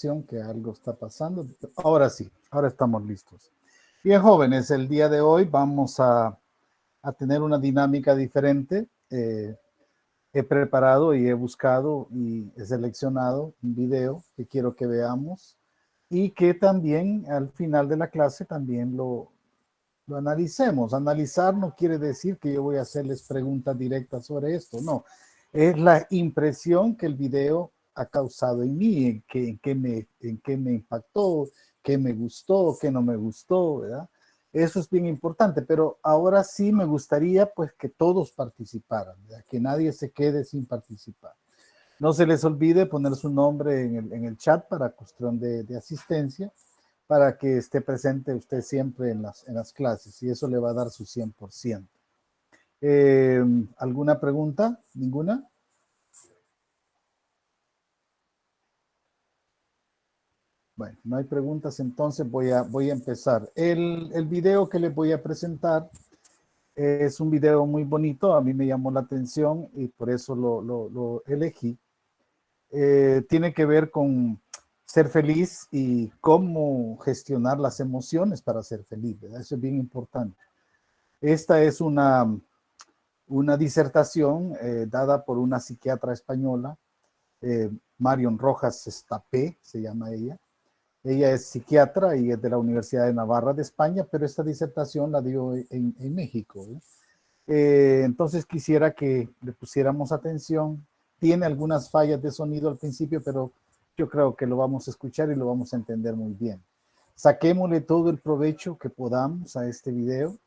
indicación que algo está pasando. Ahora sí, ahora estamos listos. Bien, jóvenes, el día de hoy vamos a tener una dinámica diferente. He preparado y he buscado y he seleccionado un video que quiero que veamos y que también al final de la clase también lo analicemos. Analizar no quiere decir que yo voy a hacerles preguntas directas sobre esto, no. Es la impresión que el video ha causado en mí, en qué me impactó, qué me gustó, qué no me gustó, ¿verdad? Eso es bien importante, pero ahora sí me gustaría pues que todos participaran, ¿verdad? Que nadie se quede sin participar. No se les olvide poner su nombre en el chat para cuestión de asistencia, para que esté presente usted siempre en las clases y eso le va a dar su 100%. ¿Alguna pregunta? ¿Ninguna? Bueno, no hay preguntas, entonces voy a empezar. El video que les voy a presentar es un video muy bonito, a mí me llamó la atención y por eso lo elegí. Tiene que ver con ser feliz y cómo gestionar las emociones para ser feliz, ¿verdad? Eso es bien importante. Esta es una disertación dada por una psiquiatra española, Marion Rojas Estapé, se llama ella. Ella es psiquiatra y es de la Universidad de Navarra de España, pero esta disertación la dio en México, ¿eh? Entonces quisiera que le pusiéramos atención. Tiene algunas fallas de sonido al principio, pero yo creo que lo vamos a escuchar y lo vamos a entender muy bien. Saquémosle todo el provecho que podamos a este video.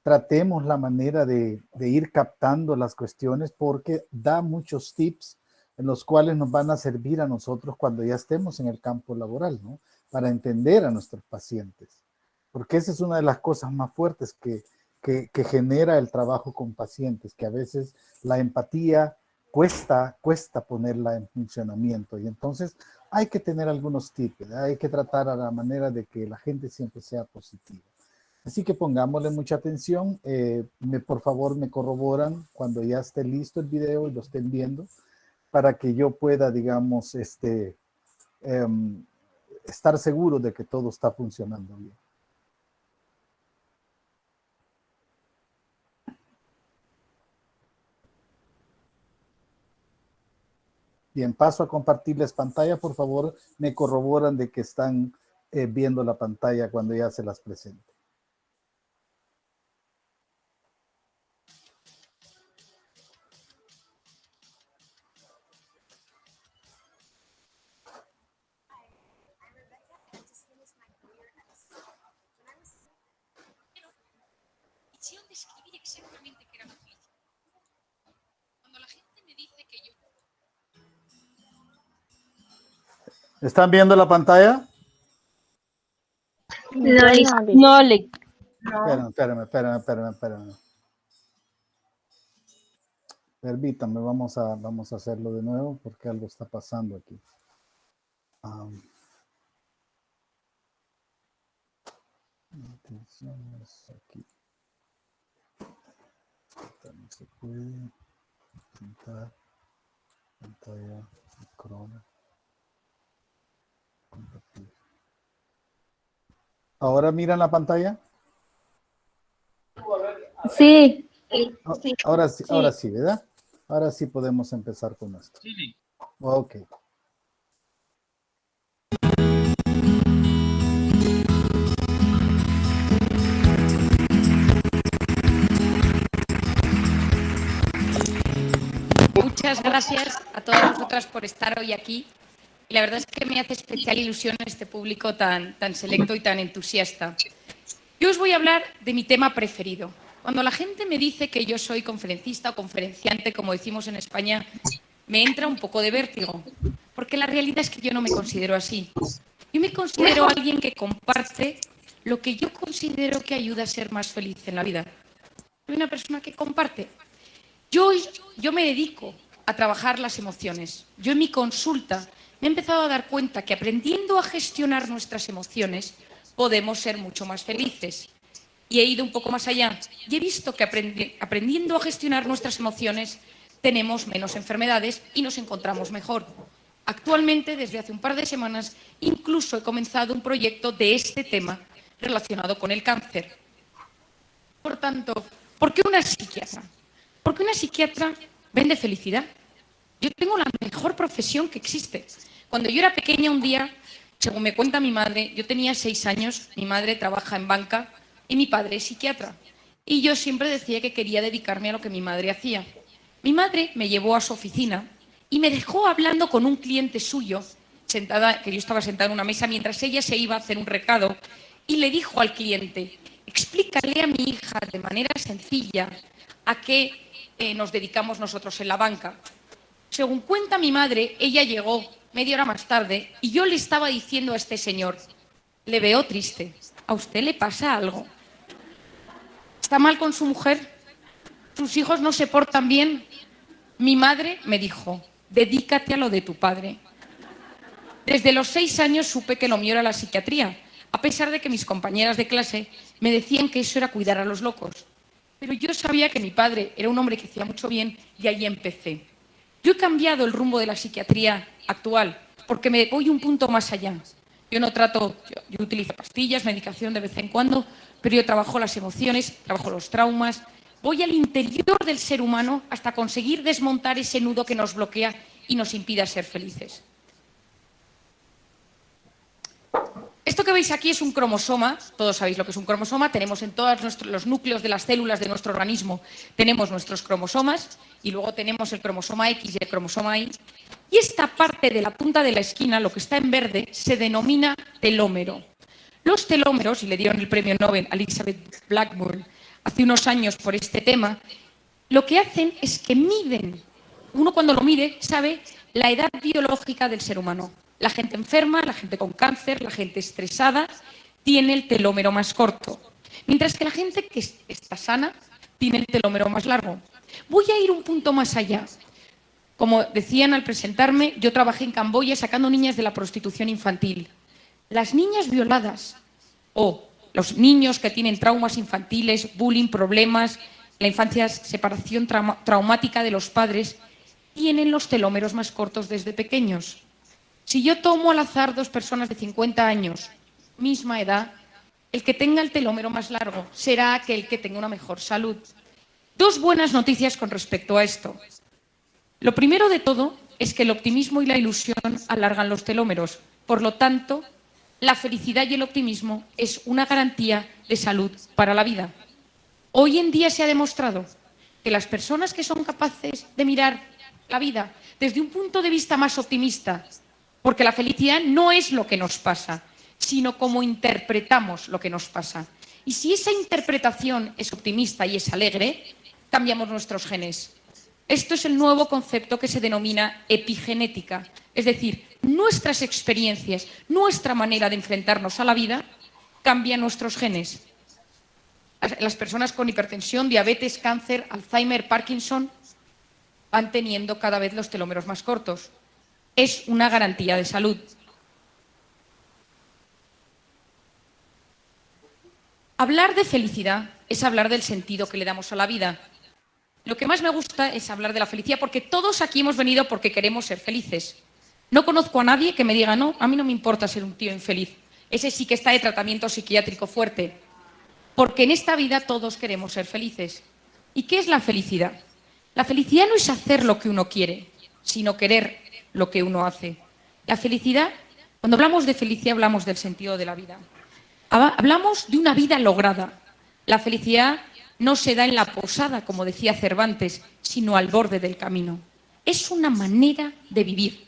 Tratemos la manera de ir captando las cuestiones porque da muchos tips en los cuales nos van a servir a nosotros cuando ya estemos en el campo laboral, ¿no? Para entender a nuestros pacientes. Porque esa es una de las cosas más fuertes que genera el trabajo con pacientes, que a veces la empatía cuesta ponerla en funcionamiento. Y entonces hay que tener algunos tips, ¿verdad? Hay que tratar a la manera de que la gente siempre sea positiva. Así que pongámosle mucha atención. Por favor, me corroboran cuando ya esté listo el video y lo estén viendo para que yo pueda, digamos, estar seguro de que todo está funcionando bien. Bien, paso a compartirles pantalla. Por favor, me corroboran de que están viendo la pantalla cuando ya se las presente. Describir exactamente qué era la felicidad. Cuando la gente me dice que yo... ¿Están viendo la pantalla? No, le... Espérame. Permítanme, vamos a hacerlo de nuevo porque algo está pasando aquí. Atenciones aquí. No se puede pintar pantalla, Chrome. Compartir. ¿Ahora miran la pantalla? Sí. Ahora sí, ¿verdad? Ahora sí podemos empezar con esto. Sí. Ok. Muchas gracias a todas vosotras por estar hoy aquí. Y la verdad es que me hace especial ilusión este público tan selecto y tan entusiasta. Yo os voy a hablar de mi tema preferido. Cuando la gente me dice que yo soy conferencista o conferenciante, como decimos en España, me entra un poco de vértigo, porque la realidad es que yo no me considero así. Yo me considero alguien que comparte lo que yo considero que ayuda a ser más feliz en la vida. Soy una persona que comparte. Yo me dedico a trabajar las emociones. Yo en mi consulta me he empezado a dar cuenta que aprendiendo a gestionar nuestras emociones podemos ser mucho más felices. Y he ido un poco más allá y he visto que aprendiendo a gestionar nuestras emociones tenemos menos enfermedades y nos encontramos mejor. Actualmente, desde hace un par de semanas, incluso he comenzado un proyecto de este tema relacionado con el cáncer. Por tanto, ¿por qué una psiquiatra? Porque una psiquiatra vende felicidad. Yo tengo la mejor profesión que existe. Cuando yo era pequeña, un día, según me cuenta mi madre, yo tenía 6 años, mi madre trabaja en banca y mi padre es psiquiatra. Y yo siempre decía que quería dedicarme a lo que mi madre hacía. Mi madre me llevó a su oficina y me dejó hablando con un cliente suyo, que yo estaba sentada en una mesa mientras ella se iba a hacer un recado, y le dijo al cliente: explícale a mi hija de manera sencilla a qué nos dedicamos nosotros en la banca. Según cuenta mi madre, ella llegó media hora más tarde y yo le estaba diciendo a este señor: le veo triste, ¿a usted le pasa algo? ¿Está mal con su mujer? ¿Sus hijos no se portan bien? Mi madre me dijo: dedícate a lo de tu padre. Desde los 6 años supe que lo mío era la psiquiatría, a pesar de que mis compañeras de clase me decían que eso era cuidar a los locos. Pero yo sabía que mi padre era un hombre que hacía mucho bien y ahí empecé. Yo he cambiado el rumbo de la psiquiatría actual porque me voy un punto más allá. Yo no trato, yo utilizo pastillas, medicación de vez en cuando, pero yo trabajo las emociones, trabajo los traumas, voy al interior del ser humano hasta conseguir desmontar ese nudo que nos bloquea y nos impide ser felices. Esto que veis aquí es un cromosoma, todos sabéis lo que es un cromosoma, tenemos en todos los núcleos de las células de nuestro organismo, tenemos nuestros cromosomas y luego tenemos el cromosoma X y el cromosoma Y. Y esta parte de la punta de la esquina, lo que está en verde, se denomina telómero. Los telómeros, y le dieron el premio Nobel a Elizabeth Blackburn hace unos años por este tema, lo que hacen es que miden, uno cuando lo mide sabe la edad biológica del ser humano. La gente enferma, la gente con cáncer, la gente estresada, tiene el telómero más corto. Mientras que la gente que está sana tiene el telómero más largo. Voy a ir un punto más allá. Como decían al presentarme, yo trabajé en Camboya sacando niñas de la prostitución infantil. Las niñas violadas o los niños que tienen traumas infantiles, bullying, problemas, la infancia, separación traumática de los padres, tienen los telómeros más cortos desde pequeños. Si yo tomo al azar 2 personas de 50 años, misma edad, el que tenga el telómero más largo será aquel que tenga una mejor salud. 2 buenas noticias con respecto a esto. Lo primero de todo es que el optimismo y la ilusión alargan los telómeros. Por lo tanto, la felicidad y el optimismo es una garantía de salud para la vida. Hoy en día se ha demostrado que las personas que son capaces de mirar la vida desde un punto de vista más optimista, porque la felicidad no es lo que nos pasa, sino cómo interpretamos lo que nos pasa. Y si esa interpretación es optimista y es alegre, cambiamos nuestros genes. Esto es el nuevo concepto que se denomina epigenética, es decir, nuestras experiencias, nuestra manera de enfrentarnos a la vida, cambia nuestros genes. Las personas con hipertensión, diabetes, cáncer, Alzheimer, Parkinson, van teniendo cada vez los telómeros más cortos. Es una garantía de salud. Hablar de felicidad es hablar del sentido que le damos a la vida. Lo que más me gusta es hablar de la felicidad porque todos aquí hemos venido porque queremos ser felices. No conozco a nadie que me diga: no, a mí no me importa ser un tío infeliz. Ese sí que está de tratamiento psiquiátrico fuerte. Porque en esta vida todos queremos ser felices. ¿Y qué es la felicidad? La felicidad no es hacer lo que uno quiere, sino querer lo que uno hace. La felicidad, cuando hablamos de felicidad, hablamos del sentido de la vida. Hablamos de una vida lograda. La felicidad no se da en la posada, como decía Cervantes, sino al borde del camino. Es una manera de vivir.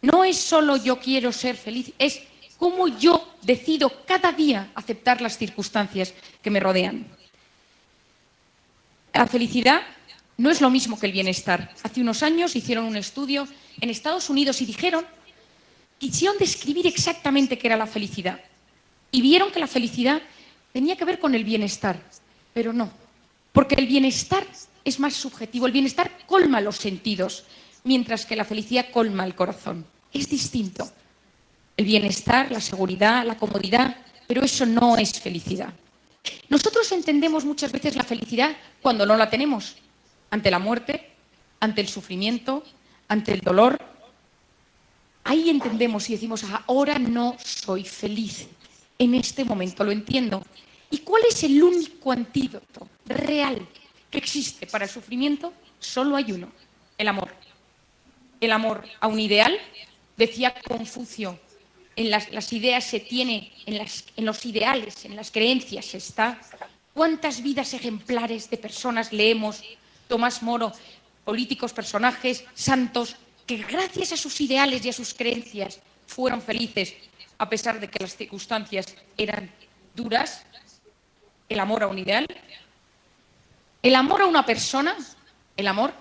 No es solo yo quiero ser feliz, es cómo yo decido cada día aceptar las circunstancias que me rodean. La felicidad no es lo mismo que el bienestar. Hace unos años hicieron un estudio en Estados Unidos y quisieron describir exactamente qué era la felicidad. Y vieron que la felicidad tenía que ver con el bienestar, pero no. Porque el bienestar es más subjetivo, el bienestar colma los sentidos, mientras que la felicidad colma el corazón. Es distinto. El bienestar, la seguridad, la comodidad, pero eso no es felicidad. Nosotros entendemos muchas veces la felicidad cuando no la tenemos. Ante la muerte, ante el sufrimiento, ante el dolor. ahí entendemos y decimos, ahora no soy feliz, en este momento lo entiendo. ¿Y cuál es el único antídoto real que existe para el sufrimiento? Solo hay uno, el amor. El amor a un ideal, decía Confucio, en las ideas se tiene, en los ideales, en las creencias se está. ¿Cuántas vidas ejemplares de personas leemos? Tomás Moro, políticos, personajes, santos, que gracias a sus ideales y a sus creencias fueron felices, a pesar de que las circunstancias eran duras. El amor a un ideal, el amor a una persona, el amor,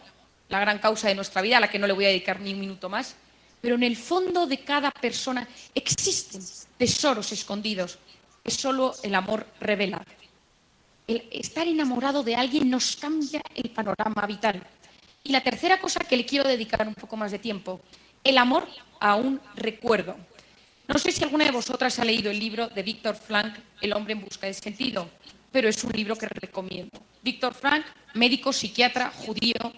la gran causa de nuestra vida, a la que no le voy a dedicar ni un minuto más, pero en el fondo de cada persona existen tesoros escondidos que solo el amor revela. El estar enamorado de alguien nos cambia el panorama vital. Y la tercera cosa que le quiero dedicar un poco más de tiempo, el amor a un recuerdo. No sé si alguna de vosotras ha leído el libro de Viktor Frankl, El hombre en busca de sentido, pero es un libro que recomiendo. Viktor Frankl, médico, psiquiatra, judío,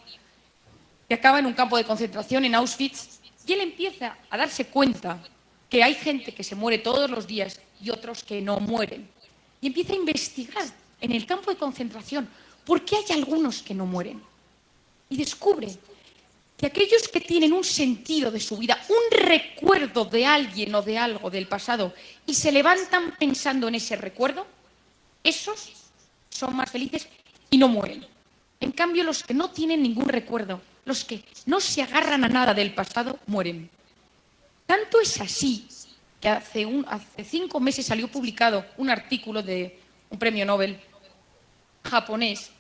que acaba en un campo de concentración en Auschwitz, y él empieza a darse cuenta que hay gente que se muere todos los días y otros que no mueren. Y empieza a investigar en el campo de concentración por qué hay algunos que no mueren. Y descubre que aquellos que tienen un sentido de su vida, un recuerdo de alguien o de algo del pasado, y se levantan pensando en ese recuerdo, esos son más felices y no mueren. En cambio, los que no tienen ningún recuerdo, los que no se agarran a nada del pasado, mueren. Tanto es así que hace 5 meses salió publicado un artículo de un premio Nobel japonés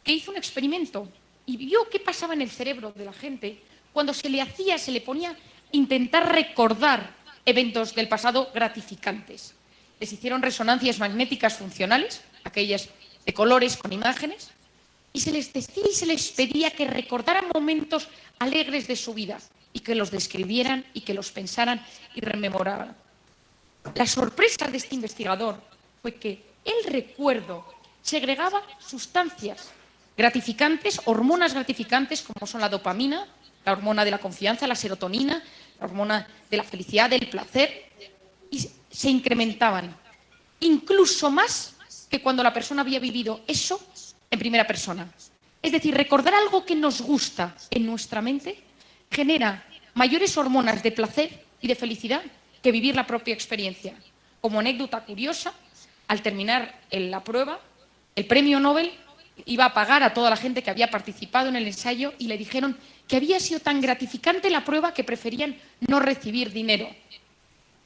que hizo un experimento y vio qué pasaba en el cerebro de la gente cuando se le ponía a intentar recordar eventos del pasado gratificantes. Les hicieron resonancias magnéticas funcionales, aquellas de colores con imágenes, y se les decía y se les pedía que recordaran momentos alegres de su vida y que los describieran y que los pensaran y rememoraran. La sorpresa de este investigador fue que el recuerdo segregaba sustancias gratificantes, hormonas gratificantes como son la dopamina, la hormona de la confianza, la serotonina, la hormona de la felicidad, del placer, y se incrementaban incluso más que cuando la persona había vivido eso en primera persona. Es decir, recordar algo que nos gusta en nuestra mente genera mayores hormonas de placer y de felicidad que vivir la propia experiencia. Como anécdota curiosa, al terminar la prueba, el premio Nobel iba a pagar a toda la gente que había participado en el ensayo y le dijeron que había sido tan gratificante la prueba que preferían no recibir dinero.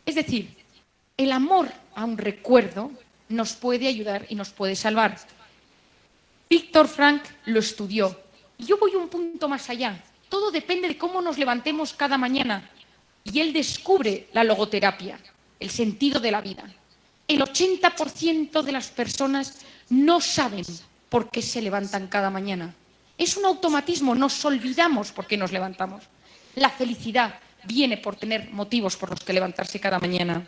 Es decir, el amor a un recuerdo nos puede ayudar y nos puede salvar. Viktor Frankl lo estudió. Y yo voy un punto más allá. Todo depende de cómo nos levantemos cada mañana. Y él descubre la logoterapia, el sentido de la vida. El 80% de las personas no saben por qué se levantan cada mañana. Es un automatismo, nos olvidamos por qué nos levantamos. La felicidad viene por tener motivos por los que levantarse cada mañana.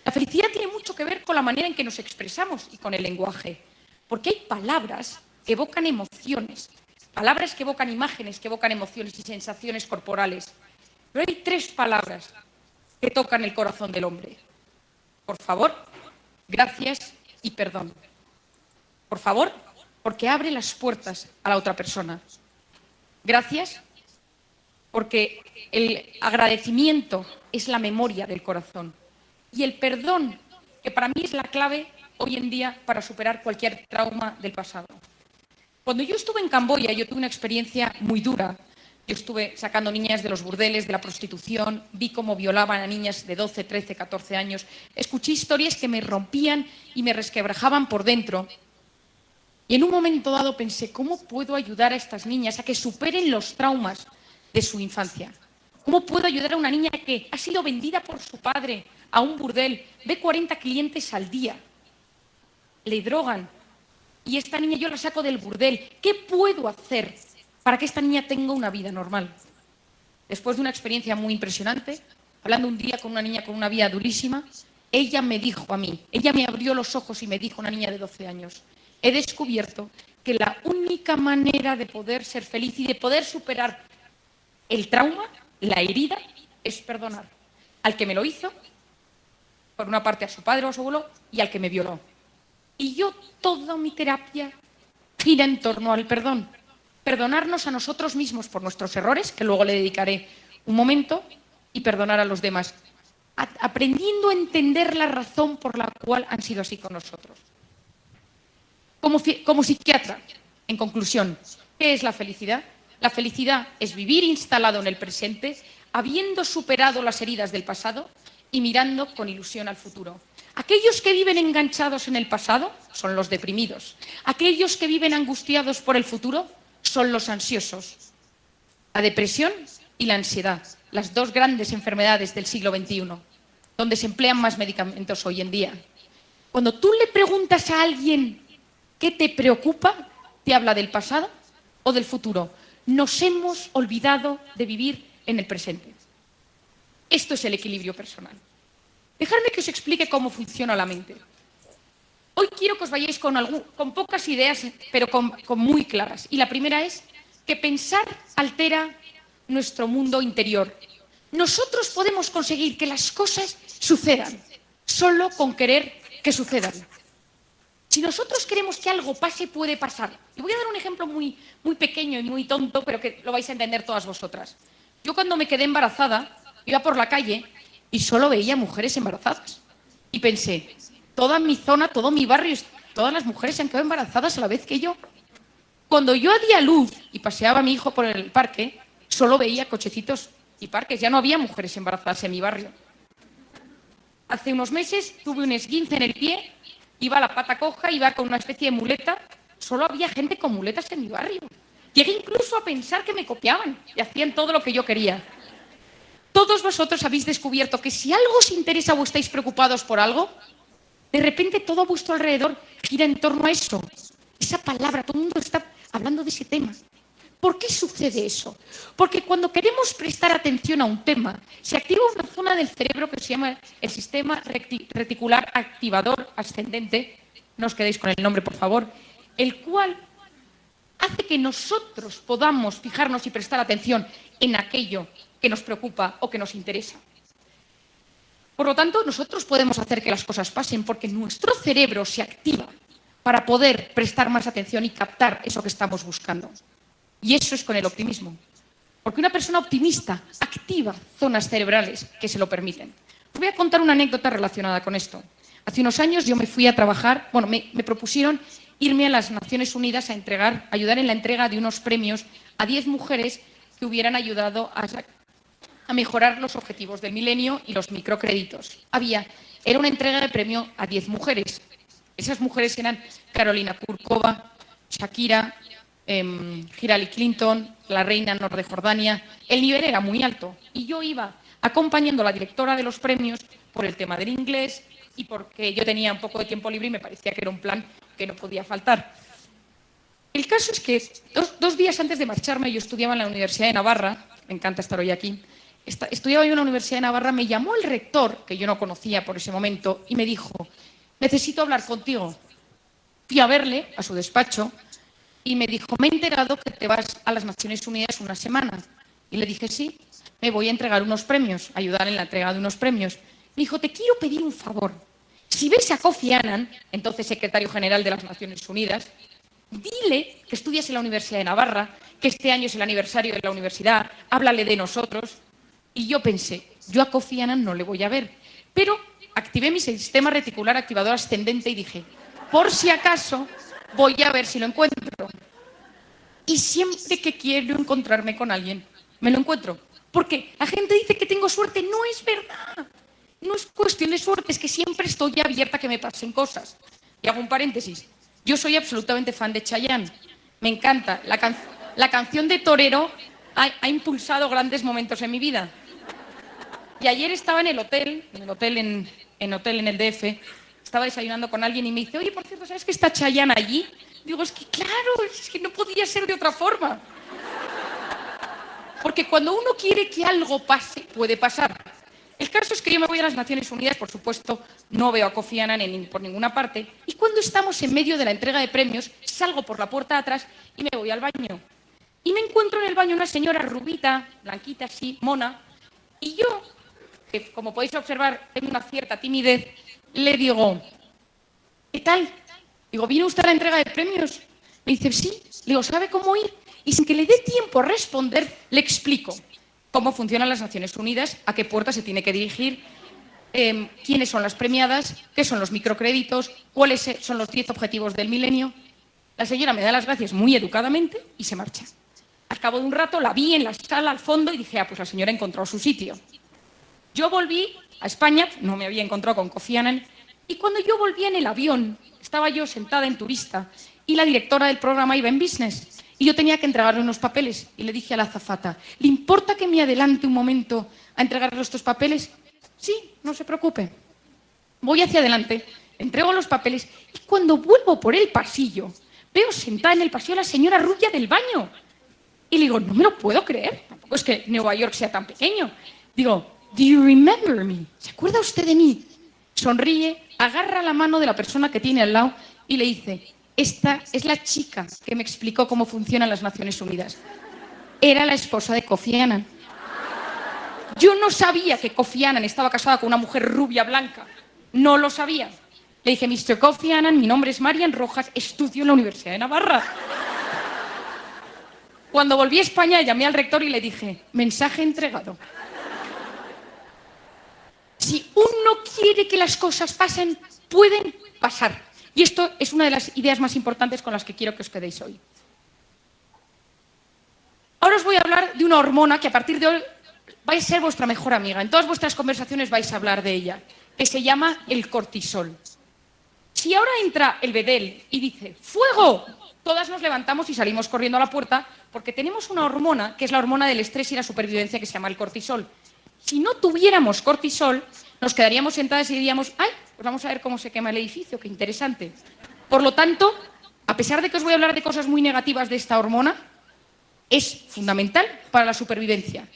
La felicidad tiene mucho que ver con la manera en que nos expresamos y con el lenguaje. Porque hay palabras que evocan emociones, palabras que evocan imágenes, que evocan emociones y sensaciones corporales. Pero hay 3 palabras que tocan el corazón del hombre. Por favor, gracias y perdón. Por favor, porque abre las puertas a la otra persona. Gracias, porque el agradecimiento es la memoria del corazón. Y el perdón, que para mí es la clave hoy en día para superar cualquier trauma del pasado. Cuando yo estuve en Camboya, yo tuve una experiencia muy dura. Yo estuve sacando niñas de los burdeles, de la prostitución, vi cómo violaban a niñas de 12, 13, 14 años. Escuché historias que me rompían y me resquebrajaban por dentro. Y en un momento dado pensé, ¿cómo puedo ayudar a estas niñas a que superen los traumas de su infancia? ¿Cómo puedo ayudar a una niña que ha sido vendida por su padre a un burdel, ve 40 clientes al día, le drogan y esta niña yo la saco del burdel? ¿Qué puedo hacer para que esta niña tenga una vida normal? Después de una experiencia muy impresionante, hablando un día con una niña con una vida durísima, ella me dijo a mí, ella me abrió los ojos y me dijo, una niña de 12 años, he descubierto que la única manera de poder ser feliz y de poder superar el trauma, la herida, es perdonar. Al que me lo hizo, por una parte a su padre o a su abuelo, y al que me violó. Y yo, toda mi terapia gira en torno al perdón. Perdonarnos a nosotros mismos por nuestros errores, que luego le dedicaré un momento, y perdonar a los demás. Aprendiendo a entender la razón por la cual han sido así con nosotros. Como psiquiatra, en conclusión, ¿qué es la felicidad? La felicidad es vivir instalado en el presente, habiendo superado las heridas del pasado y mirando con ilusión al futuro. Aquellos que viven enganchados en el pasado son los deprimidos. Aquellos que viven angustiados por el futuro son los ansiosos. La depresión y la ansiedad, las dos grandes enfermedades del siglo XXI, donde se emplean más medicamentos hoy en día. Cuando tú le preguntas a alguien qué te preocupa, te habla del pasado o del futuro. Nos hemos olvidado de vivir en el presente. Esto es el equilibrio personal. Dejadme que os explique cómo funciona la mente. Hoy quiero que os vayáis con pocas ideas, pero con muy claras. Y la primera es que pensar altera nuestro mundo interior. Nosotros podemos conseguir que las cosas sucedan solo con querer que sucedan. Si nosotros queremos que algo pase, puede pasar. Y voy a dar un ejemplo muy pequeño y muy tonto, pero que lo vais a entender todas vosotras. Yo cuando me quedé embarazada, iba por la calle y solo veía mujeres embarazadas. Y pensé, toda mi zona, todo mi barrio, todas las mujeres se han quedado embarazadas a la vez que yo. Cuando yo di a luz y paseaba a mi hijo por el parque, solo veía cochecitos y parques. Ya no había mujeres embarazadas en mi barrio. Hace unos meses tuve un esguince en el pie, iba a la pata coja, iba con una especie de muleta. Solo había gente con muletas en mi barrio. Llegué incluso a pensar que me copiaban y hacían todo lo que yo quería. Todos vosotros habéis descubierto que si algo os interesa o estáis preocupados por algo, de repente todo a vuestro alrededor gira en torno a eso. Esa palabra, todo el mundo está hablando de ese tema. ¿Por qué sucede eso? Porque cuando queremos prestar atención a un tema, se activa una zona del cerebro que se llama el sistema reticular activador ascendente, no os quedéis con el nombre, por favor, el cual hace que nosotros podamos fijarnos y prestar atención en aquello que nos preocupa o que nos interesa. Por lo tanto, nosotros podemos hacer que las cosas pasen porque nuestro cerebro se activa para poder prestar más atención y captar eso que estamos buscando. Y eso es con el optimismo. Porque una persona optimista activa zonas cerebrales que se lo permiten. Os voy a contar una anécdota relacionada con esto. Hace unos años yo me fui a trabajar, me propusieron irme a las Naciones Unidas a ayudar en la entrega de unos premios a 10 mujeres que hubieran ayudado a mejorar los objetivos del milenio y los microcréditos. Era una entrega de premio a 10 mujeres. Esas mujeres eran Carolina Kurkova, Shakira, Hillary Clinton, la reina Nor de Jordania. El nivel era muy alto y yo iba acompañando a la directora de los premios por el tema del inglés y porque yo tenía un poco de tiempo libre y me parecía que era un plan que no podía faltar. El caso es que dos días antes de marcharme, yo estudiaba en la Universidad de Navarra, me encanta estar hoy aquí, estudiaba yo en la Universidad de Navarra, me llamó el rector, que yo no conocía por ese momento, y me dijo, necesito hablar contigo. Fui a verle, a su despacho, y me dijo, me he enterado que te vas a las Naciones Unidas una semana. Y le dije, sí, me voy a entregar unos premios, ayudar en la entrega de unos premios. Me dijo, te quiero pedir un favor. Si ves a Kofi Annan, entonces secretario general de las Naciones Unidas, dile que estudias en la Universidad de Navarra, que este año es el aniversario de la universidad, háblale de nosotros. Y yo pensé, yo a Kofi Annan no le voy a ver. Pero activé mi sistema reticular activador ascendente y dije, por si acaso, voy a ver si lo encuentro. Y siempre que quiero encontrarme con alguien, me lo encuentro. Porque la gente dice que tengo suerte. No es verdad. No es cuestión de suerte, es que siempre estoy abierta a que me pasen cosas. Y hago un paréntesis. Yo soy absolutamente fan de Chayanne. Me encanta. La canción de Torero ha impulsado grandes momentos en mi vida. Y ayer estaba en el hotel en el DF, estaba desayunando con alguien y me dice, oye, por cierto, ¿sabes que está Chayanne allí? Digo, es que claro, es que no podía ser de otra forma. Porque cuando uno quiere que algo pase, puede pasar. El caso es que yo me voy a las Naciones Unidas, por supuesto, no veo a Kofi Annan por ninguna parte, y cuando estamos en medio de la entrega de premios, salgo por la puerta de atrás y me voy al baño. Y me encuentro en el baño una señora rubita, blanquita así, mona, Y yo, que como podéis observar, tengo una cierta timidez, le digo, ¿qué tal? Digo, ¿viene usted a la entrega de premios? Me dice, sí. Le digo, ¿sabe cómo ir? Y sin que le dé tiempo a responder, le explico cómo funcionan las Naciones Unidas, a qué puerta se tiene que dirigir, quiénes son las premiadas, qué son los microcréditos, cuáles son los 10 objetivos del milenio. La señora me da las gracias muy educadamente y se marcha. Al cabo de un rato la vi en la sala al fondo y dije, pues la señora encontró su sitio. Yo volví a España, no me había encontrado con Kofi Annan, y cuando yo volví en el avión, estaba yo sentada en turista y la directora del programa iba en business. Y yo tenía que entregarle unos papeles y le dije a la azafata, ¿le importa que me adelante un momento a entregarle estos papeles? Sí, no se preocupe. Voy hacia adelante, entrego los papeles y cuando vuelvo por el pasillo, veo sentada en el pasillo a la señora rubia del baño. Y le digo, no me lo puedo creer, tampoco es que Nueva York sea tan pequeño. Digo, ¿do you remember me? ¿Se acuerda usted de mí? Sonríe, agarra la mano de la persona que tiene al lado y le dice, esta es la chica que me explicó cómo funcionan las Naciones Unidas. Era la esposa de Kofi Annan. Yo no sabía que Kofi Annan estaba casada con una mujer rubia blanca. No lo sabía. Le dije, Mr. Kofi Annan, mi nombre es Marian Rojas, estudio en la Universidad de Navarra. Cuando volví a España, llamé al rector y le dije, mensaje entregado. Si uno quiere que las cosas pasen, pueden pasar. Y esto es una de las ideas más importantes con las que quiero que os quedéis hoy. Ahora os voy a hablar de una hormona que a partir de hoy va a ser vuestra mejor amiga. En todas vuestras conversaciones vais a hablar de ella, que se llama el cortisol. Si ahora entra el bedel y dice ¡fuego!, todas nos levantamos y salimos corriendo a la puerta porque tenemos una hormona que es la hormona del estrés y la supervivencia que se llama el cortisol. Si no tuviéramos cortisol, nos quedaríamos sentadas y diríamos ¡ay! Pues vamos a ver cómo se quema el edificio, qué interesante. Por lo tanto, a pesar de que os voy a hablar de cosas muy negativas de esta hormona, es fundamental para la supervivencia.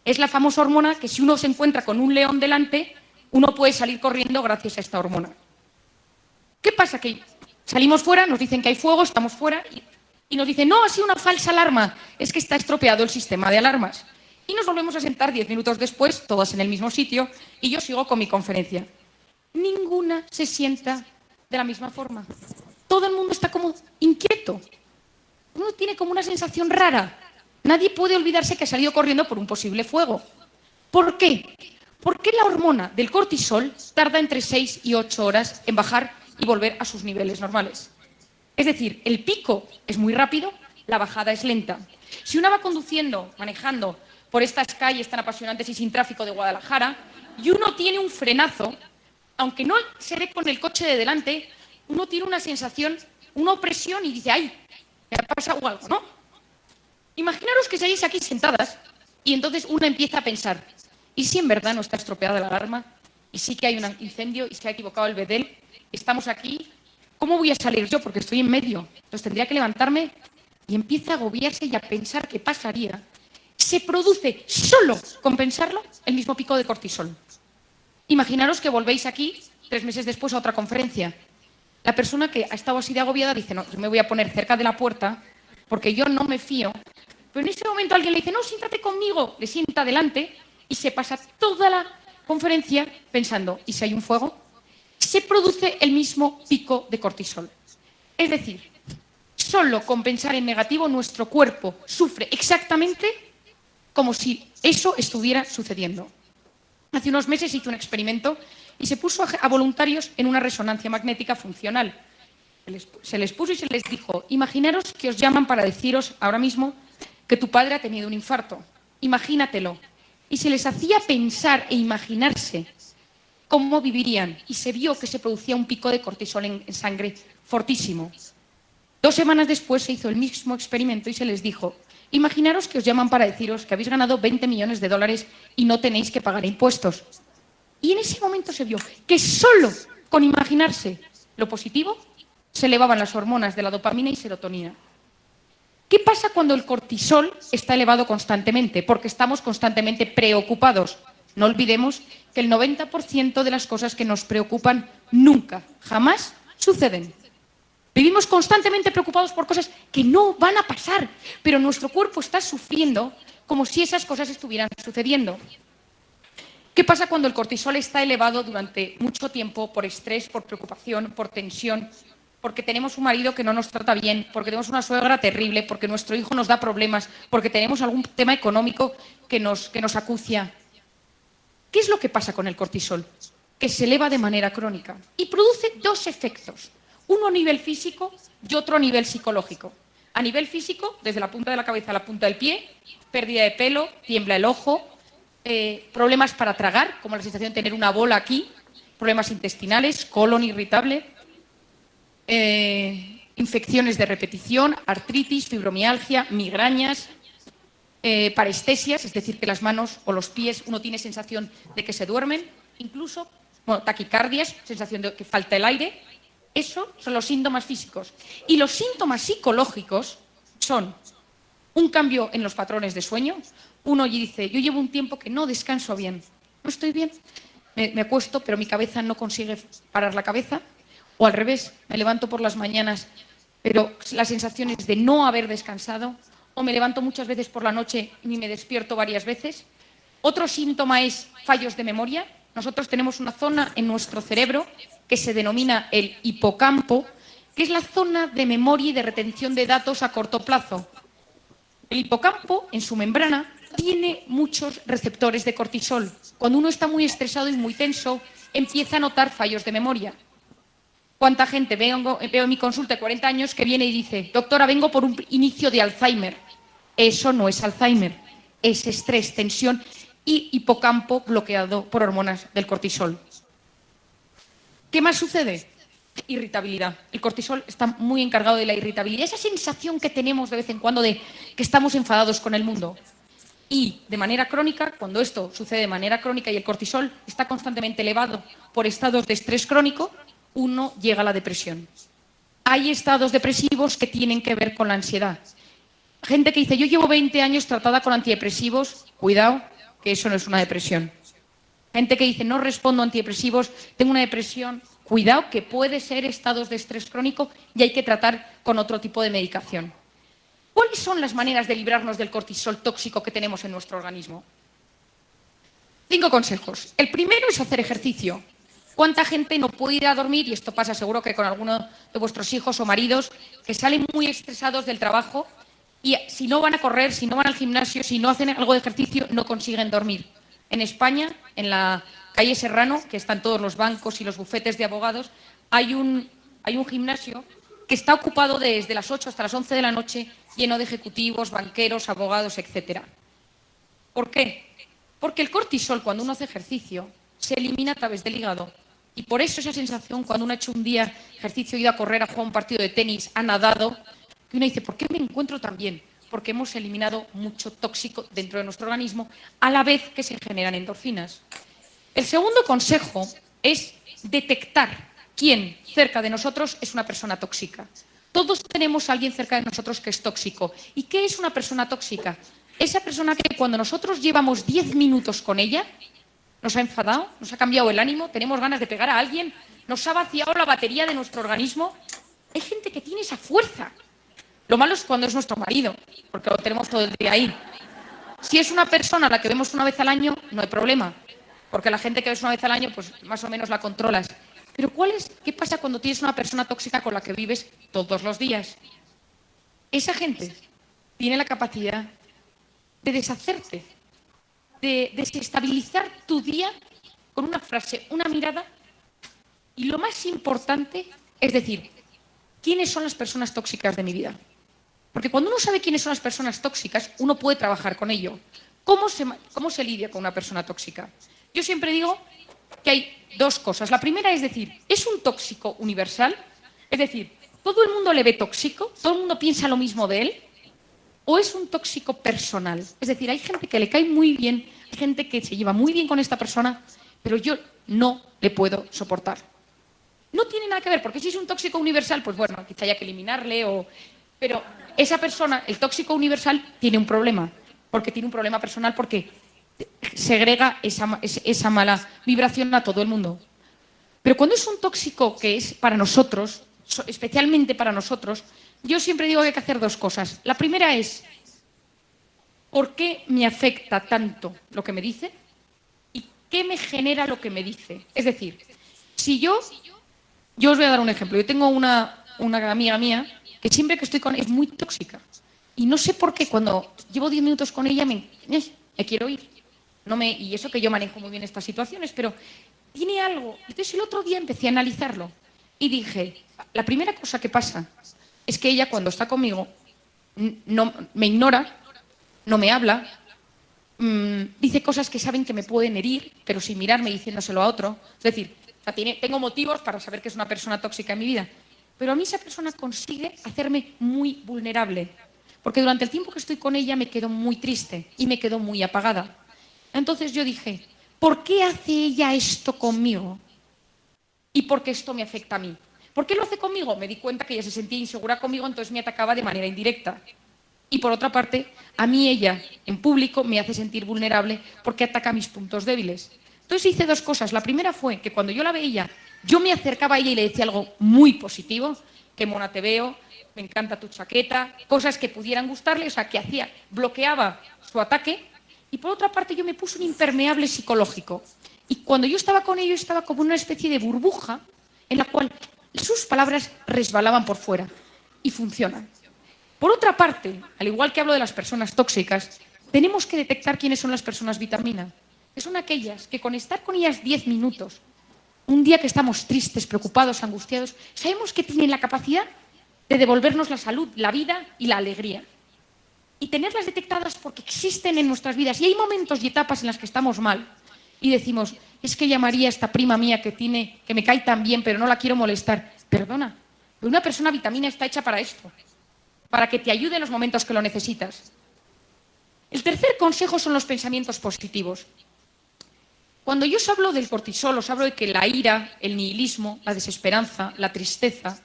Es la famosa hormona que si uno se encuentra con un león delante, uno puede salir corriendo gracias a esta hormona. ¿Qué pasa? Que salimos fuera, nos dicen que hay fuego, estamos fuera y nos dicen, no, ha sido una falsa alarma, es que está estropeado el sistema de alarmas. Y nos volvemos a sentar 10 minutos después, todas en el mismo sitio, y yo sigo con mi conferencia. Ninguna se sienta de la misma forma. Todo el mundo está como inquieto. Uno tiene como una sensación rara. Nadie puede olvidarse que ha salido corriendo por un posible fuego. ¿Por qué? Porque la hormona del cortisol tarda entre 6 y 8 horas en bajar y volver a sus niveles normales. Es decir, el pico es muy rápido, la bajada es lenta. Si uno va conduciendo, manejando por estas calles tan apasionantes y sin tráfico de Guadalajara, y uno tiene un frenazo, aunque no se dé con el coche de delante, uno tiene una sensación, una opresión y dice, ¡ay! Me ha pasado algo, ¿no? Imaginaros que seguís aquí sentadas y entonces uno empieza a pensar, ¿y si en verdad no está estropeada la alarma? ¿Y sí que hay un incendio? ¿Y se ha equivocado el bedel? Estamos aquí, ¿cómo voy a salir yo? Porque estoy en medio. Entonces tendría que levantarme y empieza a agobiarse y a pensar qué pasaría. Se produce solo con pensarlo el mismo pico de cortisol. Imaginaros que volvéis aquí 3 meses después a otra conferencia. La persona que ha estado así de agobiada dice, no, yo me voy a poner cerca de la puerta porque yo no me fío. Pero en ese momento alguien le dice, no, siéntate conmigo. Le sienta delante y se pasa toda la conferencia pensando, ¿y si hay un fuego? Se produce el mismo pico de cortisol. Es decir, solo con pensar en negativo nuestro cuerpo sufre exactamente como si eso estuviera sucediendo. Hace unos meses hice un experimento y se puso a voluntarios en una resonancia magnética funcional. Se les puso y se les dijo, imaginaros que os llaman para deciros ahora mismo que tu padre ha tenido un infarto. Imagínatelo. Y se les hacía pensar e imaginarse cómo vivirían. Y se vio que se producía un pico de cortisol en sangre fortísimo. 2 semanas después se hizo el mismo experimento y se les dijo, imaginaros que os llaman para deciros que habéis ganado 20 millones de dólares y no tenéis que pagar impuestos. Y en ese momento se vio que solo con imaginarse lo positivo se elevaban las hormonas de la dopamina y serotonina. ¿Qué pasa cuando el cortisol está elevado constantemente? Porque estamos constantemente preocupados. No olvidemos que el 90% de las cosas que nos preocupan nunca, jamás suceden. Vivimos constantemente preocupados por cosas que no van a pasar, pero nuestro cuerpo está sufriendo como si esas cosas estuvieran sucediendo. ¿Qué pasa cuando el cortisol está elevado durante mucho tiempo por estrés, por preocupación, por tensión, porque tenemos un marido que no nos trata bien, porque tenemos una suegra terrible, porque nuestro hijo nos da problemas, porque tenemos algún tema económico que nos acucia? ¿Qué es lo que pasa con el cortisol? Que se eleva de manera crónica y produce dos efectos, uno a nivel físico y otro a nivel psicológico. A nivel físico, desde la punta de la cabeza a la punta del pie, pérdida de pelo, tiembla el ojo, problemas para tragar, como la sensación de tener una bola aquí, problemas intestinales, colon irritable, infecciones de repetición, artritis, fibromialgia, migrañas, parestesias, es decir, que las manos o los pies uno tiene sensación de que se duermen, incluso taquicardias, sensación de que falta el aire. Eso son los síntomas físicos. Y los síntomas psicológicos son un cambio en los patrones de sueño. Uno dice, yo llevo un tiempo que no descanso bien, no estoy bien, me acuesto, pero mi cabeza no consigue parar la cabeza. O al revés, me levanto por las mañanas, pero la sensación es de no haber descansado. O me levanto muchas veces por la noche y me despierto varias veces. Otro síntoma es fallos de memoria. Nosotros tenemos una zona en nuestro cerebro que se denomina el hipocampo, que es la zona de memoria y de retención de datos a corto plazo. El hipocampo, en su membrana, tiene muchos receptores de cortisol. Cuando uno está muy estresado y muy tenso, empieza a notar fallos de memoria. ¿Cuánta gente veo en mi consulta de 40 años que viene y dice, doctora, vengo por un inicio de Alzheimer? Eso no es Alzheimer, es estrés, tensión y hipocampo bloqueado por hormonas del cortisol. ¿Qué más sucede? Irritabilidad. El cortisol está muy encargado de la irritabilidad, esa sensación que tenemos de vez en cuando de que estamos enfadados con el mundo. Y de manera crónica, cuando esto sucede de manera crónica y el cortisol está constantemente elevado por estados de estrés crónico, uno llega a la depresión. Hay estados depresivos que tienen que ver con la ansiedad. Gente que dice, yo llevo 20 años tratada con antidepresivos, cuidado, que eso no es una depresión. Gente que dice, no respondo a antidepresivos, tengo una depresión, cuidado, que puede ser estados de estrés crónico y hay que tratar con otro tipo de medicación. ¿Cuáles son las maneras de librarnos del cortisol tóxico que tenemos en nuestro organismo? 5 consejos. El primero es hacer ejercicio. ¿Cuánta gente no puede ir a dormir? Y esto pasa seguro que con alguno de vuestros hijos o maridos que salen muy estresados del trabajo y si no van a correr, si no van al gimnasio, si no hacen algo de ejercicio, no consiguen dormir. En España, en la calle Serrano, que están todos los bancos y los bufetes de abogados, hay un gimnasio que está ocupado desde las 8 hasta las 11 de la noche, lleno de ejecutivos, banqueros, abogados, etc. ¿Por qué? Porque el cortisol, cuando uno hace ejercicio, se elimina a través del hígado. Y por eso esa sensación, cuando uno ha hecho un día ejercicio, ha ido a correr, a jugar un partido de tenis, ha nadado, que uno dice, ¿por qué me encuentro tan bien? Porque hemos eliminado mucho tóxico dentro de nuestro organismo, a la vez que se generan endorfinas. El segundo consejo es detectar quién cerca de nosotros es una persona tóxica. Todos tenemos a alguien cerca de nosotros que es tóxico. ¿Y qué es una persona tóxica? Esa persona que cuando nosotros llevamos 10 minutos con ella, nos ha enfadado, nos ha cambiado el ánimo, tenemos ganas de pegar a alguien, nos ha vaciado la batería de nuestro organismo. Hay gente que tiene esa fuerza. Lo malo es cuando es nuestro marido, porque lo tenemos todo el día ahí. Si es una persona a la que vemos una vez al año, no hay problema, porque la gente que ves una vez al año, pues más o menos la controlas. Pero ¿qué pasa cuando tienes una persona tóxica con la que vives todos los días? Esa gente tiene la capacidad de deshacerte, de desestabilizar tu día con una frase, una mirada. Y lo más importante es decir, ¿quiénes son las personas tóxicas de mi vida? Porque cuando uno sabe quiénes son las personas tóxicas, uno puede trabajar con ello. ¿Cómo se lidia con una persona tóxica? Yo siempre digo que hay 2 cosas. La primera es decir, ¿es un tóxico universal? Es decir, ¿todo el mundo le ve tóxico? ¿Todo el mundo piensa lo mismo de él? ¿O es un tóxico personal? Es decir, hay gente que le cae muy bien, hay gente que se lleva muy bien con esta persona, pero yo no le puedo soportar. No tiene nada que ver, porque si es un tóxico universal, pues bueno, quizá haya que eliminarle, pero esa persona, el tóxico universal, tiene un problema, porque tiene un problema personal, porque segrega esa mala vibración a todo el mundo. Pero cuando es un tóxico que es para nosotros, especialmente para nosotros, yo siempre digo que hay que hacer 2 cosas. La primera es, ¿por qué me afecta tanto lo que me dice? ¿Y qué me genera lo que me dice. Es decir, si yo os voy a dar un ejemplo. Yo tengo una amiga mía que siempre que estoy con ella es muy tóxica. Y no sé por qué cuando llevo 10 minutos con ella me quiero ir. Y eso que yo manejo muy bien estas situaciones, pero tiene algo. Entonces el otro día empecé a analizarlo y dije, la primera cosa que pasa es que ella cuando está conmigo no, me ignora, no me habla, dice cosas que saben que me pueden herir, pero sin mirarme diciéndoselo a otro. Es decir, tengo motivos para saber que es una persona tóxica en mi vida, pero a mí esa persona consigue hacerme muy vulnerable, porque durante el tiempo que estoy con ella me quedo muy triste y me quedo muy apagada. Entonces yo dije, ¿por qué hace ella esto conmigo? ¿Y por qué esto me afecta a mí? ¿Por qué lo hace conmigo? Me di cuenta que ella se sentía insegura conmigo, entonces me atacaba de manera indirecta. Y por otra parte, a mí ella, en público, me hace sentir vulnerable porque ataca mis puntos débiles. Entonces hice dos cosas. La primera fue que cuando yo la veía, yo me acercaba a ella y le decía algo muy positivo, qué mona te veo, me encanta tu chaqueta, cosas que pudieran gustarle, o sea, que hacía, bloqueaba su ataque. Y por otra parte, yo me puse un impermeable psicológico. Y cuando yo estaba con ello, estaba como una especie de burbuja en la cual sus palabras resbalaban por fuera. Y funcionan. Por otra parte, al igual que hablo de las personas tóxicas, tenemos que detectar quiénes son las personas vitamina. Que son aquellas que con estar con ellas 10 minutos, un día que estamos tristes, preocupados, angustiados, sabemos que tienen la capacidad de devolvernos la salud, la vida y la alegría. Y tenerlas detectadas porque existen en nuestras vidas. Y hay momentos y etapas en las que estamos mal y decimos, es que llamaría a esta prima mía que me cae tan bien, pero no la quiero molestar. Perdona, una persona vitamina está hecha para esto, para que te ayude en los momentos que lo necesitas. El tercer consejo son los pensamientos positivos. Cuando yo os hablo del cortisol, os hablo de que la ira, el nihilismo, la desesperanza, la tristeza,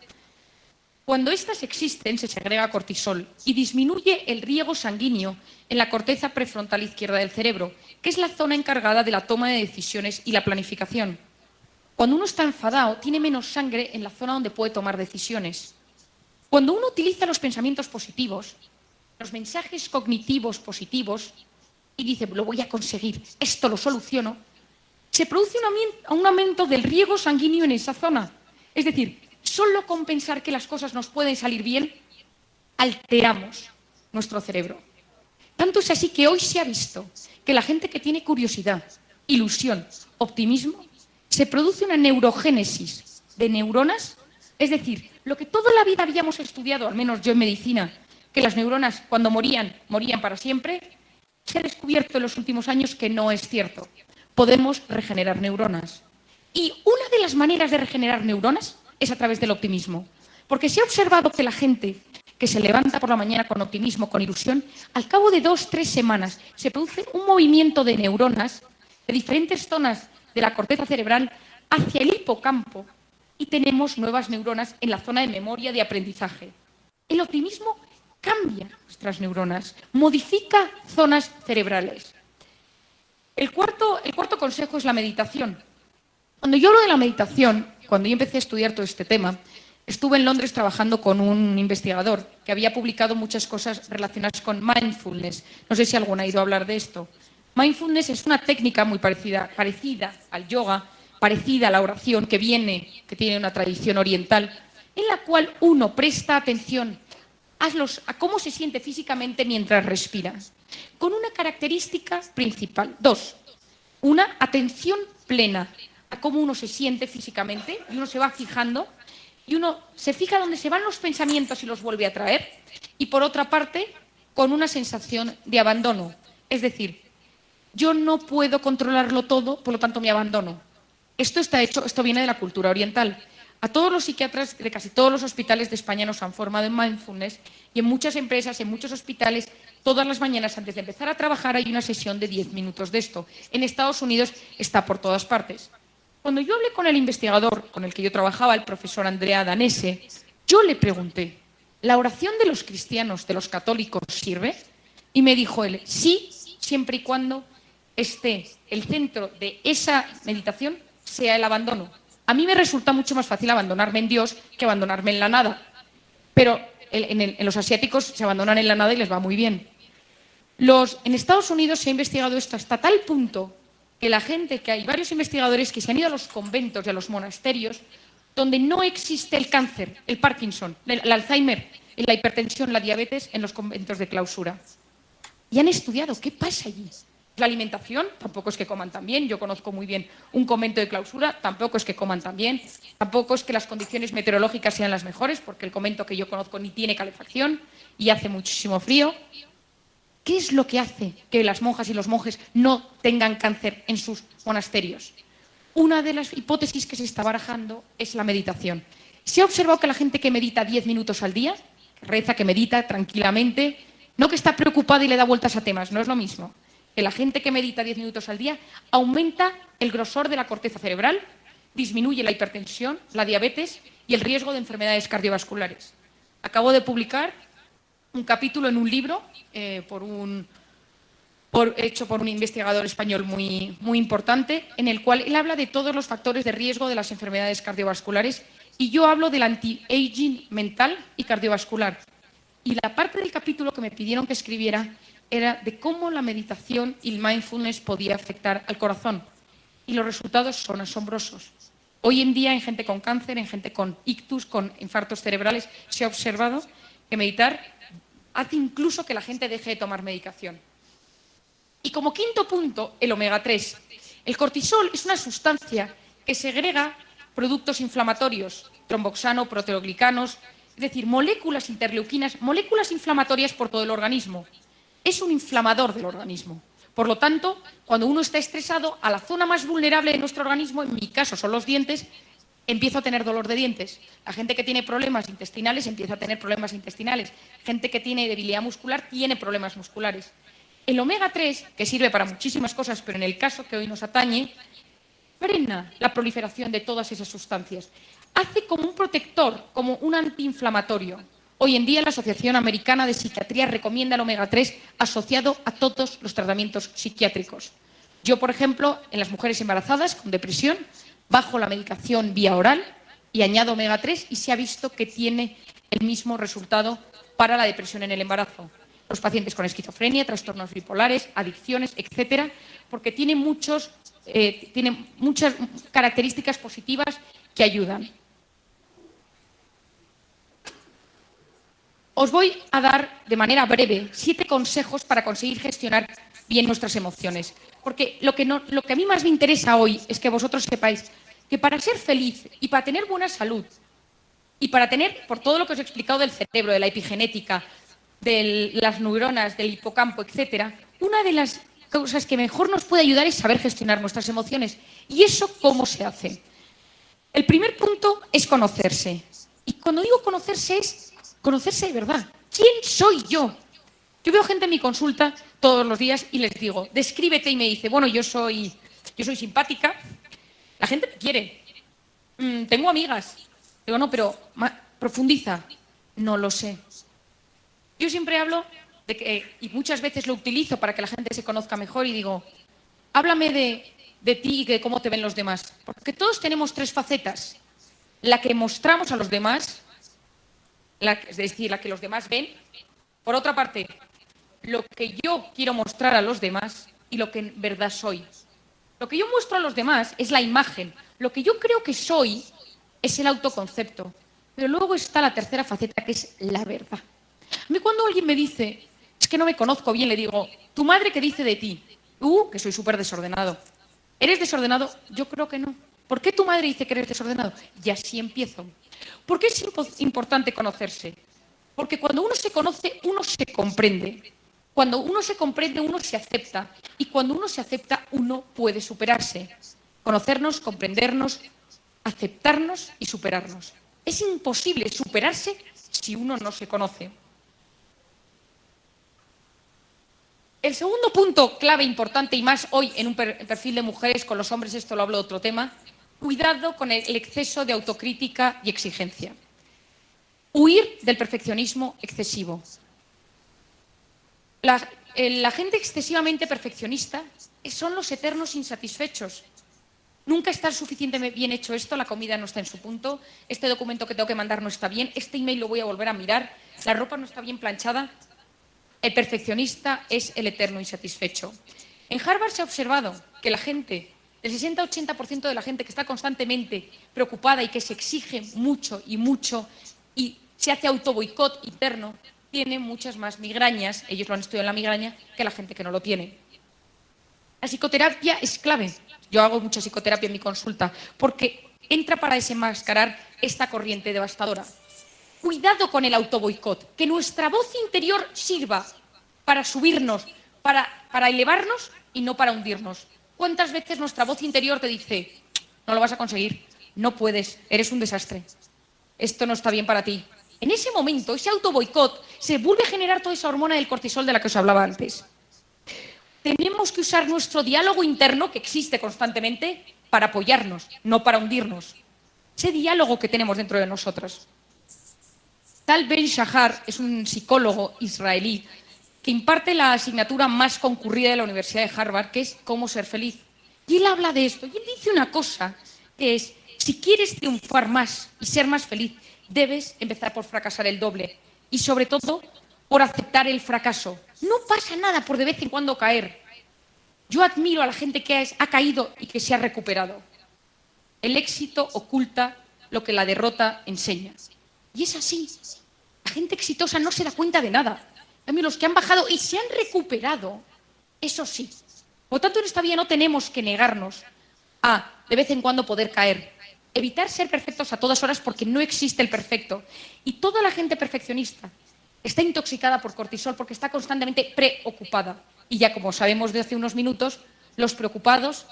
cuando estas existen se segrega cortisol y disminuye el riego sanguíneo en la corteza prefrontal izquierda del cerebro, que es la zona encargada de la toma de decisiones y la planificación. Cuando uno está enfadado, tiene menos sangre en la zona donde puede tomar decisiones. Cuando uno utiliza los pensamientos positivos, los mensajes cognitivos positivos, y dice, lo voy a conseguir, esto lo soluciono, se produce un aumento del riego sanguíneo en esa zona. Es decir, solo con pensar que las cosas nos pueden salir bien, alteramos nuestro cerebro. Tanto es así que hoy se ha visto que la gente que tiene curiosidad, ilusión, optimismo, se produce una neurogénesis de neuronas, es decir, lo que toda la vida habíamos estudiado, al menos yo en medicina, que las neuronas cuando morían para siempre, se ha descubierto en los últimos años que no es cierto. Podemos regenerar neuronas. Y una de las maneras de regenerar neuronas es a través del optimismo. Porque se ha observado que la gente que se levanta por la mañana con optimismo, con ilusión, al cabo de 2-3 semanas se produce un movimiento de neuronas de diferentes zonas de la corteza cerebral hacia el hipocampo y tenemos nuevas neuronas en la zona de memoria de aprendizaje. El optimismo cambia nuestras neuronas, modifica zonas cerebrales. El cuarto consejo es la meditación. Cuando yo hablo de la meditación, cuando yo empecé a estudiar todo este tema, estuve en Londres trabajando con un investigador que había publicado muchas cosas relacionadas con mindfulness. No sé si alguno ha ido a hablar de esto. Mindfulness es una técnica muy parecida al yoga, parecida a la oración, que tiene una tradición oriental, en la cual uno presta atención a cómo se siente físicamente mientras respira, con una característica principal. 2, una atención plena a cómo uno se siente físicamente, y uno se va fijando, y uno se fija dónde se van los pensamientos y los vuelve a traer, y por otra parte, con una sensación de abandono. Es decir, yo no puedo controlarlo todo, por lo tanto me abandono. Esto viene de la cultura oriental. A todos los psiquiatras de casi todos los hospitales de España nos han formado en mindfulness y en muchas empresas, en muchos hospitales, todas las mañanas antes de empezar a trabajar hay una sesión de 10 minutos de esto. En Estados Unidos está por todas partes. Cuando yo hablé con el investigador con el que yo trabajaba, el profesor Andrea Danese, yo le pregunté, ¿la oración de los cristianos, de los católicos, sirve? Y me dijo él, sí, siempre y cuando esté el centro de esa meditación sea el abandono. A mí me resulta mucho más fácil abandonarme en Dios que abandonarme en la nada. Pero en los asiáticos se abandonan en la nada y les va muy bien. En Estados Unidos se ha investigado esto hasta tal punto que la gente, que hay varios investigadores que se han ido a los conventos y a los monasterios donde no existe el cáncer, el Parkinson, el Alzheimer, la hipertensión, la diabetes en los conventos de clausura. Y han estudiado qué pasa allí. La alimentación, tampoco es que coman tan bien. Yo conozco muy bien un convento de clausura, tampoco es que coman tan bien. Tampoco es que las condiciones meteorológicas sean las mejores, porque el convento que yo conozco ni tiene calefacción y hace muchísimo frío. ¿Qué es lo que hace que las monjas y los monjes no tengan cáncer en sus monasterios? Una de las hipótesis que se está barajando es la meditación. Se ha observado que la gente que medita 10 minutos al día, que reza, que medita tranquilamente, no que está preocupada y le da vueltas a temas, no es lo mismo. Que la gente que medita 10 minutos al día aumenta el grosor de la corteza cerebral, disminuye la hipertensión, la diabetes y el riesgo de enfermedades cardiovasculares. Acabo de publicar un capítulo en un libro hecho por un investigador español muy importante, en el cual él habla de todos los factores de riesgo de las enfermedades cardiovasculares y yo hablo del anti-aging mental y cardiovascular. Y la parte del capítulo que me pidieron que escribiera era de cómo la meditación y el mindfulness podía afectar al corazón. Y los resultados son asombrosos. Hoy en día en gente con cáncer, en gente con ictus, con infartos cerebrales, se ha observado que meditar hace incluso que la gente deje de tomar medicación. Y como quinto punto, el omega 3. El cortisol es una sustancia que segrega productos inflamatorios, tromboxano, proteoglicanos, es decir, moléculas interleuquinas, moléculas inflamatorias por todo el organismo. Es un inflamador del organismo. Por lo tanto, cuando uno está estresado, a la zona más vulnerable de nuestro organismo, en mi caso son los dientes, empiezo a tener dolor de dientes. La gente que tiene problemas intestinales empieza a tener problemas intestinales. Gente que tiene debilidad muscular tiene problemas musculares. El omega 3, que sirve para muchísimas cosas, pero en el caso que hoy nos atañe, frena la proliferación de todas esas sustancias. Hace como un protector, como un antiinflamatorio. Hoy en día la Asociación Americana de Psiquiatría recomienda el omega 3 asociado a todos los tratamientos psiquiátricos. Yo, por ejemplo, en las mujeres embarazadas con depresión, bajo la medicación vía oral y añado omega 3 y se ha visto que tiene el mismo resultado para la depresión en el embarazo. Los pacientes con esquizofrenia, trastornos bipolares, adicciones, etcétera, porque tiene muchas características positivas que ayudan. Os voy a dar de manera breve 7 consejos para conseguir gestionar bien nuestras emociones. Porque lo que a mí más me interesa hoy es que vosotros sepáis que para ser feliz y para tener buena salud y para tener, por todo lo que os he explicado del cerebro, de la epigenética, de las neuronas, del hipocampo, etcétera, una de las cosas que mejor nos puede ayudar es saber gestionar nuestras emociones. ¿Y eso cómo se hace? El primer punto es conocerse. Y cuando digo conocerse es conocerse de verdad. ¿Quién soy yo? Yo veo gente en mi consulta todos los días y les digo, descríbete, y me dice, bueno, yo soy simpática, la gente me quiere, tengo amigas. Digo, no, pero profundiza. No lo sé. Yo siempre hablo de que, y muchas veces lo utilizo para que la gente se conozca mejor y digo, háblame de ti y de cómo te ven los demás. Porque todos tenemos 3 facetas. La que mostramos a los demás, es decir, la que los demás ven. Por otra parte, lo que yo quiero mostrar a los demás y lo que en verdad soy. Lo que yo muestro a los demás es la imagen. Lo que yo creo que soy es el autoconcepto. Pero luego está la tercera faceta, que es la verdad. A mí cuando alguien me dice, es que no me conozco bien, le digo, ¿tu madre qué dice de ti? Que soy súper desordenado. ¿Eres desordenado? Yo creo que no. ¿Por qué tu madre dice que eres desordenado? Y así empiezo. ¿Por qué es importante conocerse? Porque cuando uno se conoce, uno se comprende. Cuando uno se comprende, uno se acepta. Y cuando uno se acepta, uno puede superarse. Conocernos, comprendernos, aceptarnos y superarnos. Es imposible superarse si uno no se conoce. El segundo punto clave, importante, y más hoy en un perfil de mujeres, con los hombres esto lo hablo de otro tema, cuidado con el exceso de autocrítica y exigencia. Huir del perfeccionismo excesivo. La gente excesivamente perfeccionista son los eternos insatisfechos. Nunca está suficientemente bien hecho esto, la comida no está en su punto, este documento que tengo que mandar no está bien, este email lo voy a volver a mirar, la ropa no está bien planchada. El perfeccionista es el eterno insatisfecho. En Harvard se ha observado que la gente, el 60-80% de la gente que está constantemente preocupada y que se exige mucho y se hace autoboicot interno, tiene muchas más migrañas, ellos lo han estudiado en la migraña, que la gente que no lo tiene. La psicoterapia es clave. Yo hago mucha psicoterapia en mi consulta porque entra para desenmascarar esta corriente devastadora. Cuidado con el autoboicot, que nuestra voz interior sirva para subirnos, para elevarnos y no para hundirnos. ¿Cuántas veces nuestra voz interior te dice, no lo vas a conseguir, no puedes, eres un desastre, esto no está bien para ti? En ese momento, ese autoboicot, se vuelve a generar toda esa hormona del cortisol de la que os hablaba antes. Tenemos que usar nuestro diálogo interno, que existe constantemente, para apoyarnos, no para hundirnos. Ese diálogo que tenemos dentro de nosotros. Tal Ben Shahar es un psicólogo israelí que imparte la asignatura más concurrida de la Universidad de Harvard, que es Cómo ser feliz. Y él habla de esto, y él dice una cosa, que es, si quieres triunfar más y ser más feliz, debes empezar por fracasar el doble. Y sobre todo, por aceptar el fracaso. No pasa nada por de vez en cuando caer. Yo admiro a la gente que ha caído y que se ha recuperado. El éxito oculta lo que la derrota enseña. Y es así. La gente exitosa no se da cuenta de nada. A mí los que han bajado y se han recuperado, eso sí. Por tanto, en esta vida no tenemos que negarnos a, de vez en cuando, poder caer. Evitar ser perfectos a todas horas porque no existe el perfecto. Y toda la gente perfeccionista está intoxicada por cortisol porque está constantemente preocupada. Y ya como sabemos de hace unos minutos, los preocupados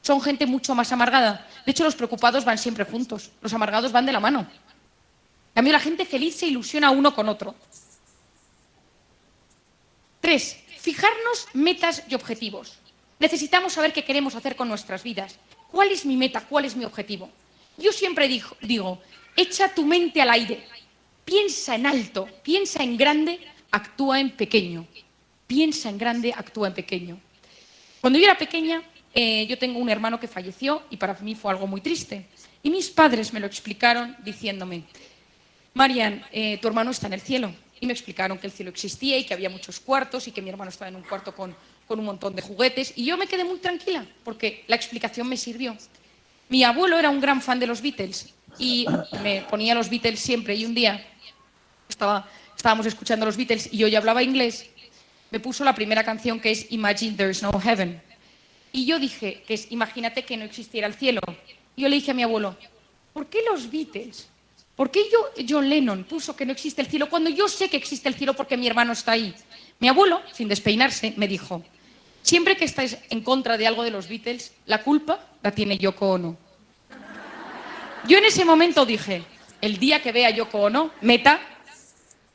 son gente mucho más amargada. De hecho, los preocupados van siempre juntos. Los amargados van de la mano. En cambio, la gente feliz se ilusiona uno con otro. 3. Fijarnos metas y objetivos. Necesitamos saber qué queremos hacer con nuestras vidas. ¿Cuál es mi meta? ¿Cuál es mi objetivo? Yo siempre digo, echa tu mente al aire. Piensa en alto, piensa en grande, actúa en pequeño. Piensa en grande, actúa en pequeño. Cuando yo era pequeña, yo tengo un hermano que falleció y para mí fue algo muy triste. Y mis padres me lo explicaron diciéndome, Marian, tu hermano está en el cielo. Y me explicaron que el cielo existía y que había muchos cuartos y que mi hermano estaba en un cuarto con un montón de juguetes. Y yo me quedé muy tranquila porque la explicación me sirvió. Mi abuelo era un gran fan de los Beatles y me ponía los Beatles siempre. Y un día estábamos escuchando los Beatles y yo ya hablaba inglés. Me puso la primera canción, que es Imagine There's No Heaven. Y yo dije, que es imagínate que no existiera el cielo. Y yo le dije a mi abuelo, ¿por qué los Beatles? ¿Por qué John Lennon puso que no existe el cielo cuando yo sé que existe el cielo porque mi hermano está ahí? Mi abuelo, sin despeinarse, me dijo, siempre que estáis en contra de algo de los Beatles, la culpa la tiene Yoko Ono. Yo en ese momento dije, el día que vea a Yoko Ono, meta,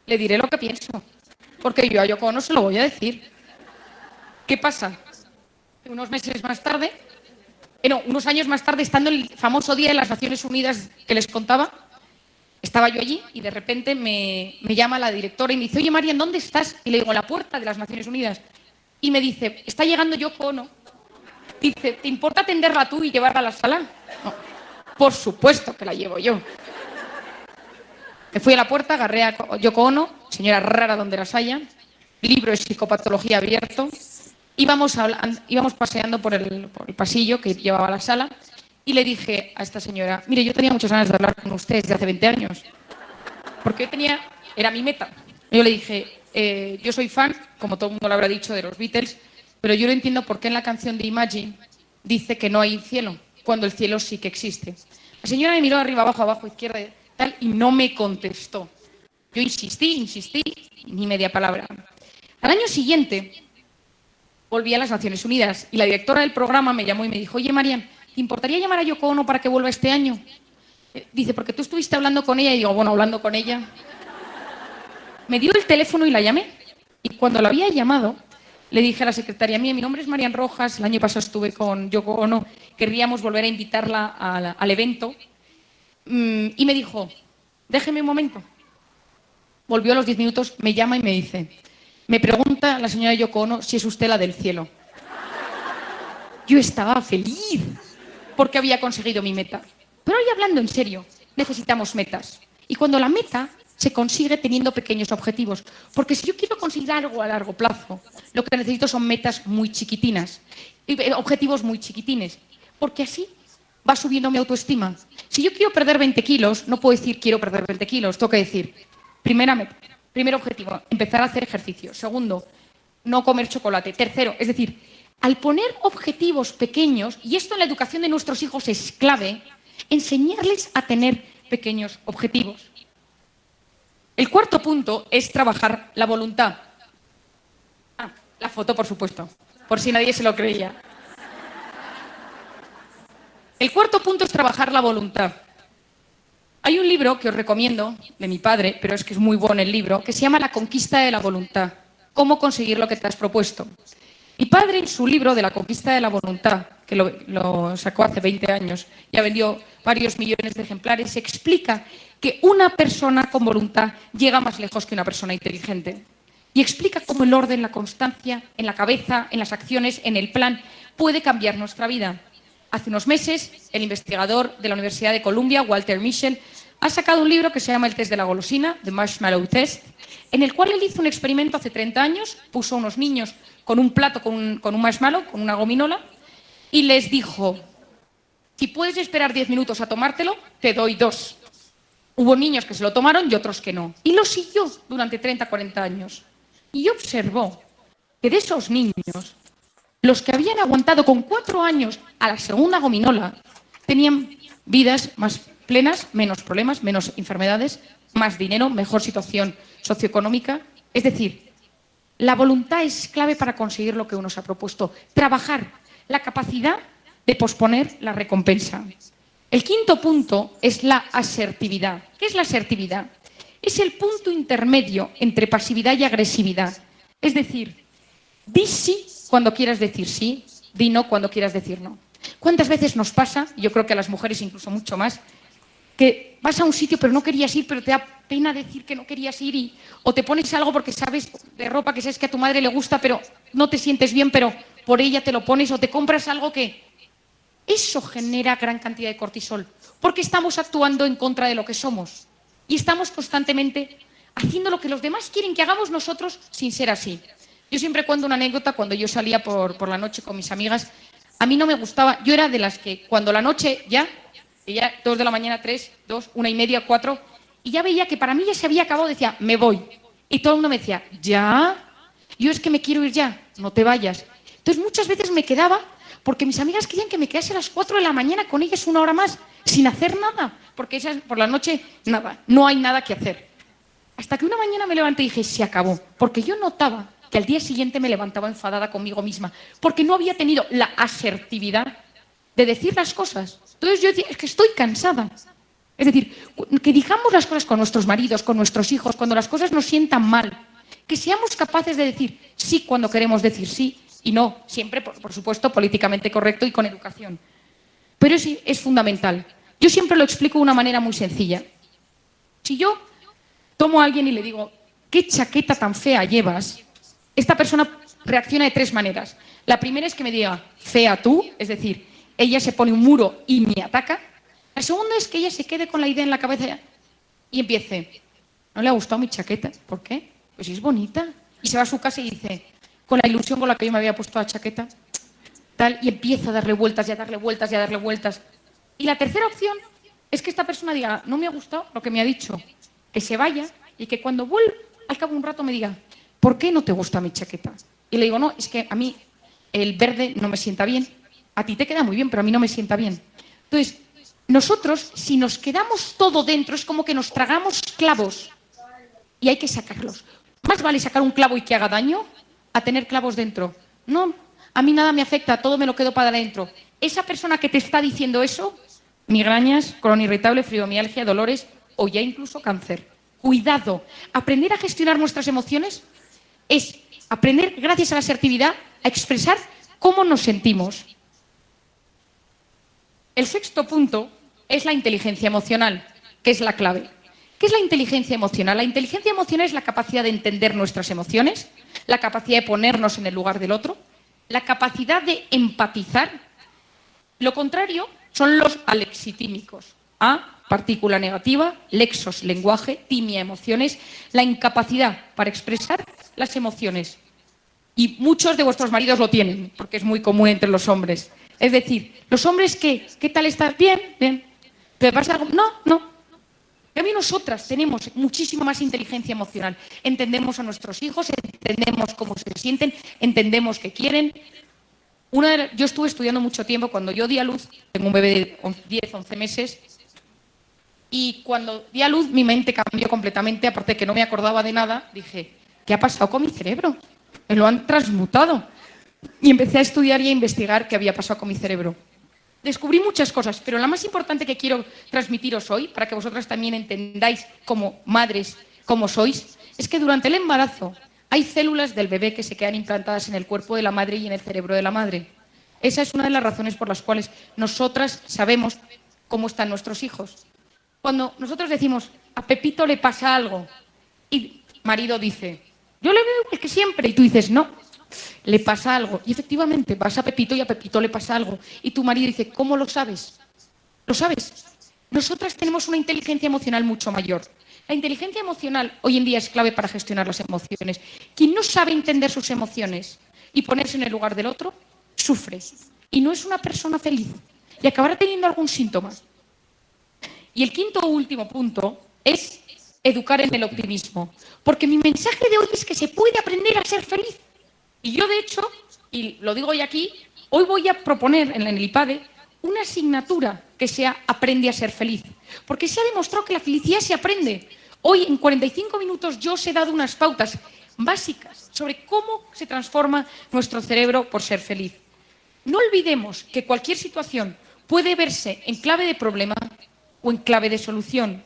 le diré lo que pienso. Porque yo a Yoko Ono se lo voy a decir. ¿Qué pasa? Unos meses más tarde, unos años más tarde, estando el famoso día de las Naciones Unidas que les contaba, estaba yo allí y de repente me llama la directora y me dice, oye, Marian, ¿dónde estás? Y le digo, en la puerta de las Naciones Unidas. Y me dice, está llegando Yoko Ono. Dice, ¿te importa atenderla tú y llevarla a la sala? No, por supuesto que la llevo yo. Me fui a la puerta, agarré a Yoko Ono, señora rara donde las haya, libro de psicopatología abierto, íbamos paseando por el pasillo que llevaba a la sala y le dije a esta señora, mire, yo tenía muchas ganas de hablar con usted desde hace 20 años, porque era mi meta. Yo le dije, yo soy fan, como todo el mundo lo habrá dicho, de los Beatles, pero yo no entiendo por qué en la canción de Imagine dice que no hay cielo, cuando el cielo sí que existe. La señora me miró arriba, abajo, izquierda, tal, y no me contestó. Yo insistí, ni media palabra. Al año siguiente volví a las Naciones Unidas y la directora del programa me llamó y me dijo, oye, Marian, ¿te importaría llamar a Yoko Ono para que vuelva este año? Dice, porque tú estuviste hablando con ella. Y digo, bueno, hablando con ella. Me dio el teléfono y la llamé. Y cuando la había llamado, le dije a la secretaria, mía, mi nombre es Marian Rojas, el año pasado estuve con Yoko Ono, querríamos volver a invitarla al evento. Y me dijo, déjeme un momento. Volvió a los 10 minutos, me llama y me dice, me pregunta la señora Yoko Ono si es usted la del cielo. Yo estaba feliz porque había conseguido mi meta. Pero hoy, hablando en serio, necesitamos metas. Y cuando la meta se consigue teniendo pequeños objetivos. Porque si yo quiero conseguir algo a largo plazo, lo que necesito son metas muy chiquitinas, objetivos muy chiquitines, porque así va subiendo mi autoestima. Si yo quiero perder 20 kilos, no puedo decir quiero perder 20 kilos, tengo que decir, primera meta, primer objetivo, empezar a hacer ejercicio. Segundo, no comer chocolate. Tercero, es decir, al poner objetivos pequeños, y esto en la educación de nuestros hijos es clave, enseñarles a tener pequeños objetivos. El cuarto punto es trabajar la voluntad. La foto, por supuesto, por si nadie se lo creía. El cuarto punto es trabajar la voluntad. Hay un libro que os recomiendo, de mi padre, pero es que es muy bueno el libro, que se llama La conquista de la voluntad. Cómo conseguir lo que te has propuesto. Mi padre, en su libro de La conquista de la voluntad, que lo sacó hace 20 años, ya vendió varios millones de ejemplares, explica que una persona con voluntad llega más lejos que una persona inteligente. Y explica cómo el orden, la constancia, en la cabeza, en las acciones, en el plan, puede cambiar nuestra vida. Hace unos meses, el investigador de la Universidad de Columbia, Walter Mischel, ha sacado un libro que se llama El test de la golosina, The Marshmallow Test, en el cual él hizo un experimento hace 30 años, puso a unos niños con un plato con un marshmallow, con una gominola, y les dijo, si puedes esperar 10 minutos a tomártelo, te doy 2. Hubo niños que se lo tomaron y otros que no. Y lo siguió durante 30, 40 años. Y observó que de esos niños, los que habían aguantado con 4 años a la segunda gominola tenían vidas más plenas, menos problemas, menos enfermedades, más dinero, mejor situación socioeconómica. Es decir, la voluntad es clave para conseguir lo que uno se ha propuesto. Trabajar la capacidad de posponer la recompensa. El quinto punto es la asertividad. ¿Qué es la asertividad? Es el punto intermedio entre pasividad y agresividad. Es decir, di sí cuando quieras decir sí, di no cuando quieras decir no. ¿Cuántas veces nos pasa, yo creo que a las mujeres incluso mucho más, que vas a un sitio pero no querías ir, pero te da pena decir que no querías ir, o te pones algo porque sabes de ropa que sabes que a tu madre le gusta, pero no te sientes bien, pero por ella te lo pones, o te compras algo que... Eso genera gran cantidad de cortisol, porque estamos actuando en contra de lo que somos y estamos constantemente haciendo lo que los demás quieren que hagamos nosotros sin ser así. Yo siempre cuento una anécdota. Cuando yo salía por la noche con mis amigas, a mí no me gustaba, yo era de las que cuando la noche ya 2 de la mañana, 3, 2, 1:30, 4, y ya veía que para mí ya se había acabado, decía, me voy. Y todo el mundo me decía, ¿ya? Yo es que me quiero ir ya, no te vayas. Entonces muchas veces me quedaba porque mis amigas querían que me quedase a las 4 de la mañana con ellas 1 hora más, sin hacer nada, porque esas, por la noche, nada, no hay nada que hacer. Hasta que una mañana me levanté y dije, se acabó, porque yo notaba que al día siguiente me levantaba enfadada conmigo misma, porque no había tenido la asertividad de decir las cosas. Entonces yo decía, es que estoy cansada. Es decir, que digamos las cosas con nuestros maridos, con nuestros hijos, cuando las cosas nos sientan mal, que seamos capaces de decir sí cuando queremos decir sí, y no, siempre, por supuesto, políticamente correcto y con educación. Pero es fundamental. Yo siempre lo explico de una manera muy sencilla. Si yo tomo a alguien y le digo, ¿qué chaqueta tan fea llevas?, esta persona reacciona de 3 maneras. La primera es que me diga, fea tú, es decir, ella se pone un muro y me ataca. La segunda es que ella se quede con la idea en la cabeza y empiece, ¿no le ha gustado mi chaqueta? ¿Por qué? Pues es bonita. Y se va a su casa y dice, con la ilusión con la que yo me había puesto la chaqueta, tal, y empieza a darle vueltas y a darle vueltas y a darle vueltas. Y la tercera opción es que esta persona diga, no me ha gustado lo que me ha dicho, que se vaya y que cuando vuelva, al cabo de un rato me diga, ¿por qué no te gusta mi chaqueta? Y le digo, no, es que a mí el verde no me sienta bien, a ti te queda muy bien, pero a mí no me sienta bien. Entonces, nosotros, si nos quedamos todo dentro, es como que nos tragamos clavos y hay que sacarlos. Más vale sacar un clavo y que haga daño a tener clavos dentro. No, a mí nada me afecta, todo me lo quedo para adentro. Esa persona que te está diciendo eso, migrañas, colon irritable, fibromialgia, dolores o ya incluso cáncer. Cuidado, aprender a gestionar nuestras emociones es aprender, gracias a la asertividad, a expresar cómo nos sentimos. El sexto punto es la inteligencia emocional, que es la clave. ¿Qué es la inteligencia emocional? La inteligencia emocional es la capacidad de entender nuestras emociones, la capacidad de ponernos en el lugar del otro, la capacidad de empatizar. Lo contrario son los alexitímicos. partícula negativa, lexos, lenguaje, timia, emociones, la incapacidad para expresar las emociones. Y muchos de vuestros maridos lo tienen, porque es muy común entre los hombres. Es decir, los hombres, ¿qué tal estás? Bien, bien. ¿Te pasa algo? No, no. En cambio, nosotras tenemos muchísima más inteligencia emocional. Entendemos a nuestros hijos, entendemos cómo se sienten, entendemos qué quieren. Yo estuve estudiando mucho tiempo. Cuando yo di a luz, tengo un bebé de 10, 11 meses, y cuando di a luz mi mente cambió completamente, aparte de que no me acordaba de nada, dije, ¿qué ha pasado con mi cerebro? Me lo han transmutado. Y empecé a estudiar y a investigar qué había pasado con mi cerebro. Descubrí muchas cosas, pero la más importante que quiero transmitiros hoy, para que vosotras también entendáis como madres cómo sois, es que durante el embarazo hay células del bebé que se quedan implantadas en el cuerpo de la madre y en el cerebro de la madre. Esa es una de las razones por las cuales nosotras sabemos cómo están nuestros hijos. Cuando nosotros decimos, a Pepito le pasa algo, y marido dice, yo le veo igual que siempre, y tú dices, no, le pasa algo. Y efectivamente, vas a Pepito y a Pepito le pasa algo. Y tu marido dice, ¿cómo lo sabes? ¿Lo sabes? Nosotras tenemos una inteligencia emocional mucho mayor. La inteligencia emocional hoy en día es clave para gestionar las emociones. Quien no sabe entender sus emociones y ponerse en el lugar del otro, sufre. Y no es una persona feliz. Y acabará teniendo algún síntoma. Y el quinto o último punto es educar en el optimismo. Porque mi mensaje de hoy es que se puede aprender a ser feliz. Y yo, de hecho, y lo digo hoy aquí, hoy voy a proponer en el IPADE una asignatura que sea Aprende a ser feliz. Porque se ha demostrado que la felicidad se aprende. Hoy, en 45 minutos, yo os he dado unas pautas básicas sobre cómo se transforma nuestro cerebro por ser feliz. No olvidemos que cualquier situación puede verse en clave de problema o en clave de solución.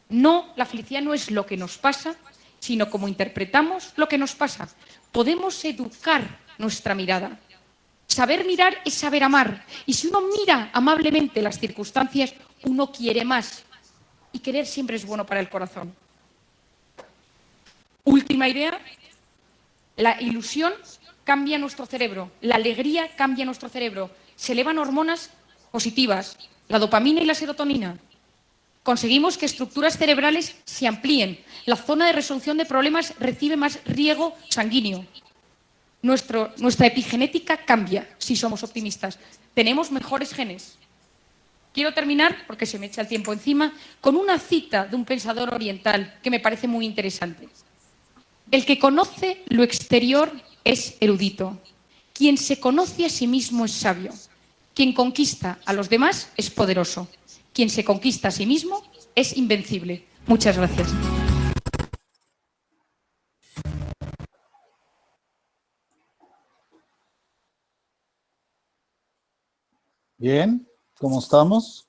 No, la felicidad no es lo que nos pasa, sino cómo interpretamos lo que nos pasa. Podemos educar nuestra mirada. Saber mirar es saber amar. Y si uno mira amablemente las circunstancias, uno quiere más. Y querer siempre es bueno para el corazón. Última idea. La ilusión cambia nuestro cerebro. La alegría cambia nuestro cerebro. Se elevan hormonas positivas, la dopamina y la serotonina. Conseguimos que estructuras cerebrales se amplíen. La zona de resolución de problemas recibe más riego sanguíneo. Nuestra epigenética cambia si somos optimistas. Tenemos mejores genes. Quiero terminar, porque se me echa el tiempo encima, con una cita de un pensador oriental que me parece muy interesante. El que conoce lo exterior es erudito. Quien se conoce a sí mismo es sabio. Quien conquista a los demás es poderoso. Quien se conquista a sí mismo es invencible. Muchas gracias. Bien, ¿cómo estamos?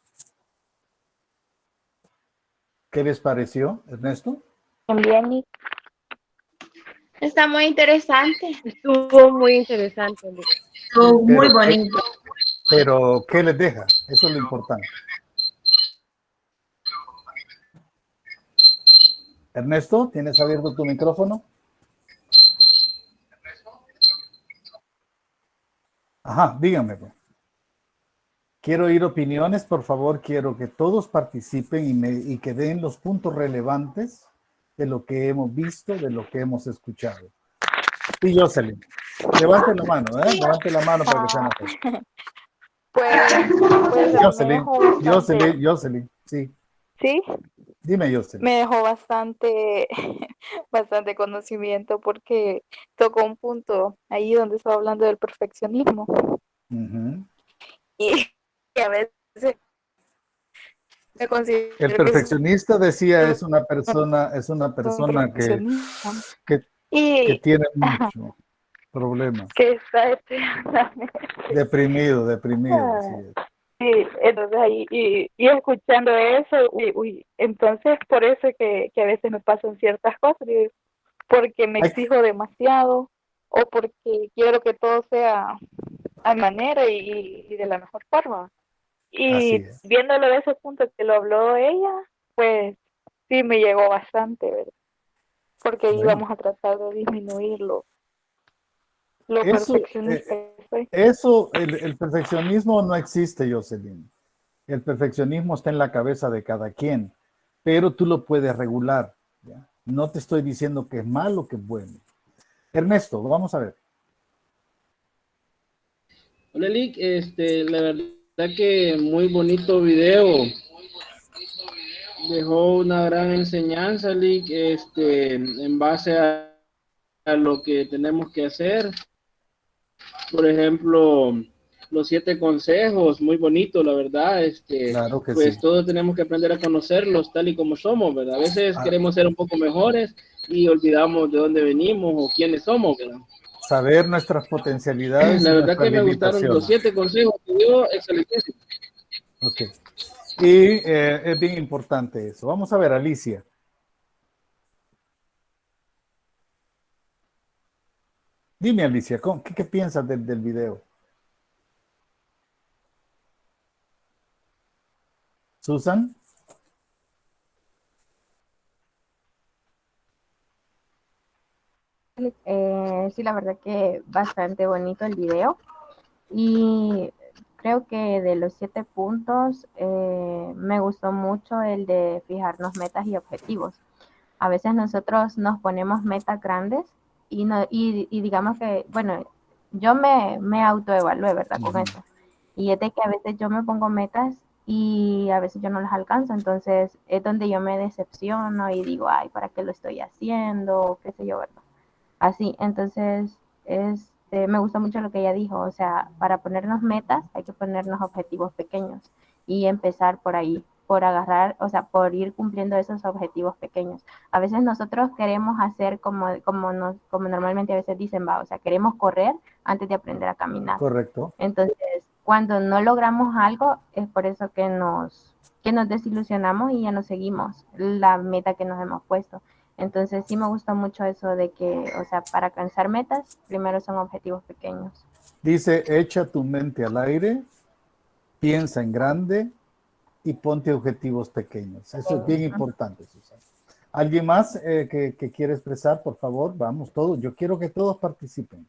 ¿Qué les pareció, Ernesto? Bien, Nick. Está muy interesante. Estuvo muy interesante, Nick. Estuvo muy bonito. Pero, ¿qué les deja? Eso es lo importante. Ernesto, ¿tienes abierto tu micrófono? Ajá, dígame. Pues. Quiero oír opiniones, por favor, quiero que todos participen y que den los puntos relevantes de lo que hemos visto, de lo que hemos escuchado. Y Jocelyn, levante la mano, ¿eh? Levante la mano para que sea más. Pues Jocelyn, sí. sí, Dime, Jocelyn. me dejó bastante conocimiento porque tocó un punto ahí donde estaba hablando del perfeccionismo. Y a veces me considero el perfeccionista decía es una persona que tiene mucho problemas. Que está eternamente deprimido, así es. Sí, entonces ahí, y escuchando eso, entonces por eso que a veces me pasan ciertas cosas, porque me exijo demasiado o porque quiero que todo sea a mi manera y de la mejor forma. Y viéndolo de ese punto que lo habló ella, pues sí me llegó bastante, ¿verdad? Porque íbamos a tratar de disminuirlo. Lo perfeccionista que soy. El perfeccionismo no existe, Jocelyn. El perfeccionismo está en la cabeza de cada quien, pero tú lo puedes regular, ¿ya? No te estoy diciendo que es malo o que es bueno. Ernesto, vamos a ver. Hola, Lick, la verdad que muy bonito video. Dejó una gran enseñanza, Lick, en base a lo que tenemos que hacer. Por ejemplo, los 7 consejos, muy bonito, la verdad. Claro que Pues sí. todos tenemos que aprender a conocerlos tal y como somos, ¿verdad? A veces Ah, queremos ser un poco mejores y olvidamos de dónde venimos o quiénes somos, ¿verdad? saber nuestras potencialidades La y verdad nuestras que me gustaron los limitaciones. 7 consejos que dio, excelentísimo. Ok. Y es bien importante eso. Vamos a ver, Alicia. Dime, Alicia, ¿qué piensas del video? Susan. Sí, la verdad que bastante bonito el video y creo que de los 7 puntos me gustó mucho el de fijarnos metas y objetivos. A veces nosotros nos ponemos metas grandes y, no, y digamos que, bueno, yo me autoevalué, ¿verdad? Con eso. Y es de que a veces yo me pongo metas y a veces yo no las alcanzo, entonces es donde yo me decepciono y digo, ay, ¿para qué lo estoy haciendo? ¿Qué sé yo, verdad? Así, entonces, me gusta mucho lo que ella dijo, o sea, para ponernos metas hay que ponernos objetivos pequeños y empezar por ahí, por agarrar, o sea, por ir cumpliendo esos objetivos pequeños. A veces nosotros queremos hacer como normalmente a veces dicen, va, o sea, queremos correr antes de aprender a caminar. Correcto. Entonces, cuando no logramos algo, es por eso que nos desilusionamos y ya no seguimos la meta que nos hemos puesto. Entonces sí me gusta mucho eso de que, o sea, para alcanzar metas, primero son objetivos pequeños. Dice, echa tu mente al aire, piensa en grande y ponte objetivos pequeños. Eso es bien importante, Susana. ¿Alguien más que quiere expresar? Por favor, vamos todos. Yo quiero que todos participen.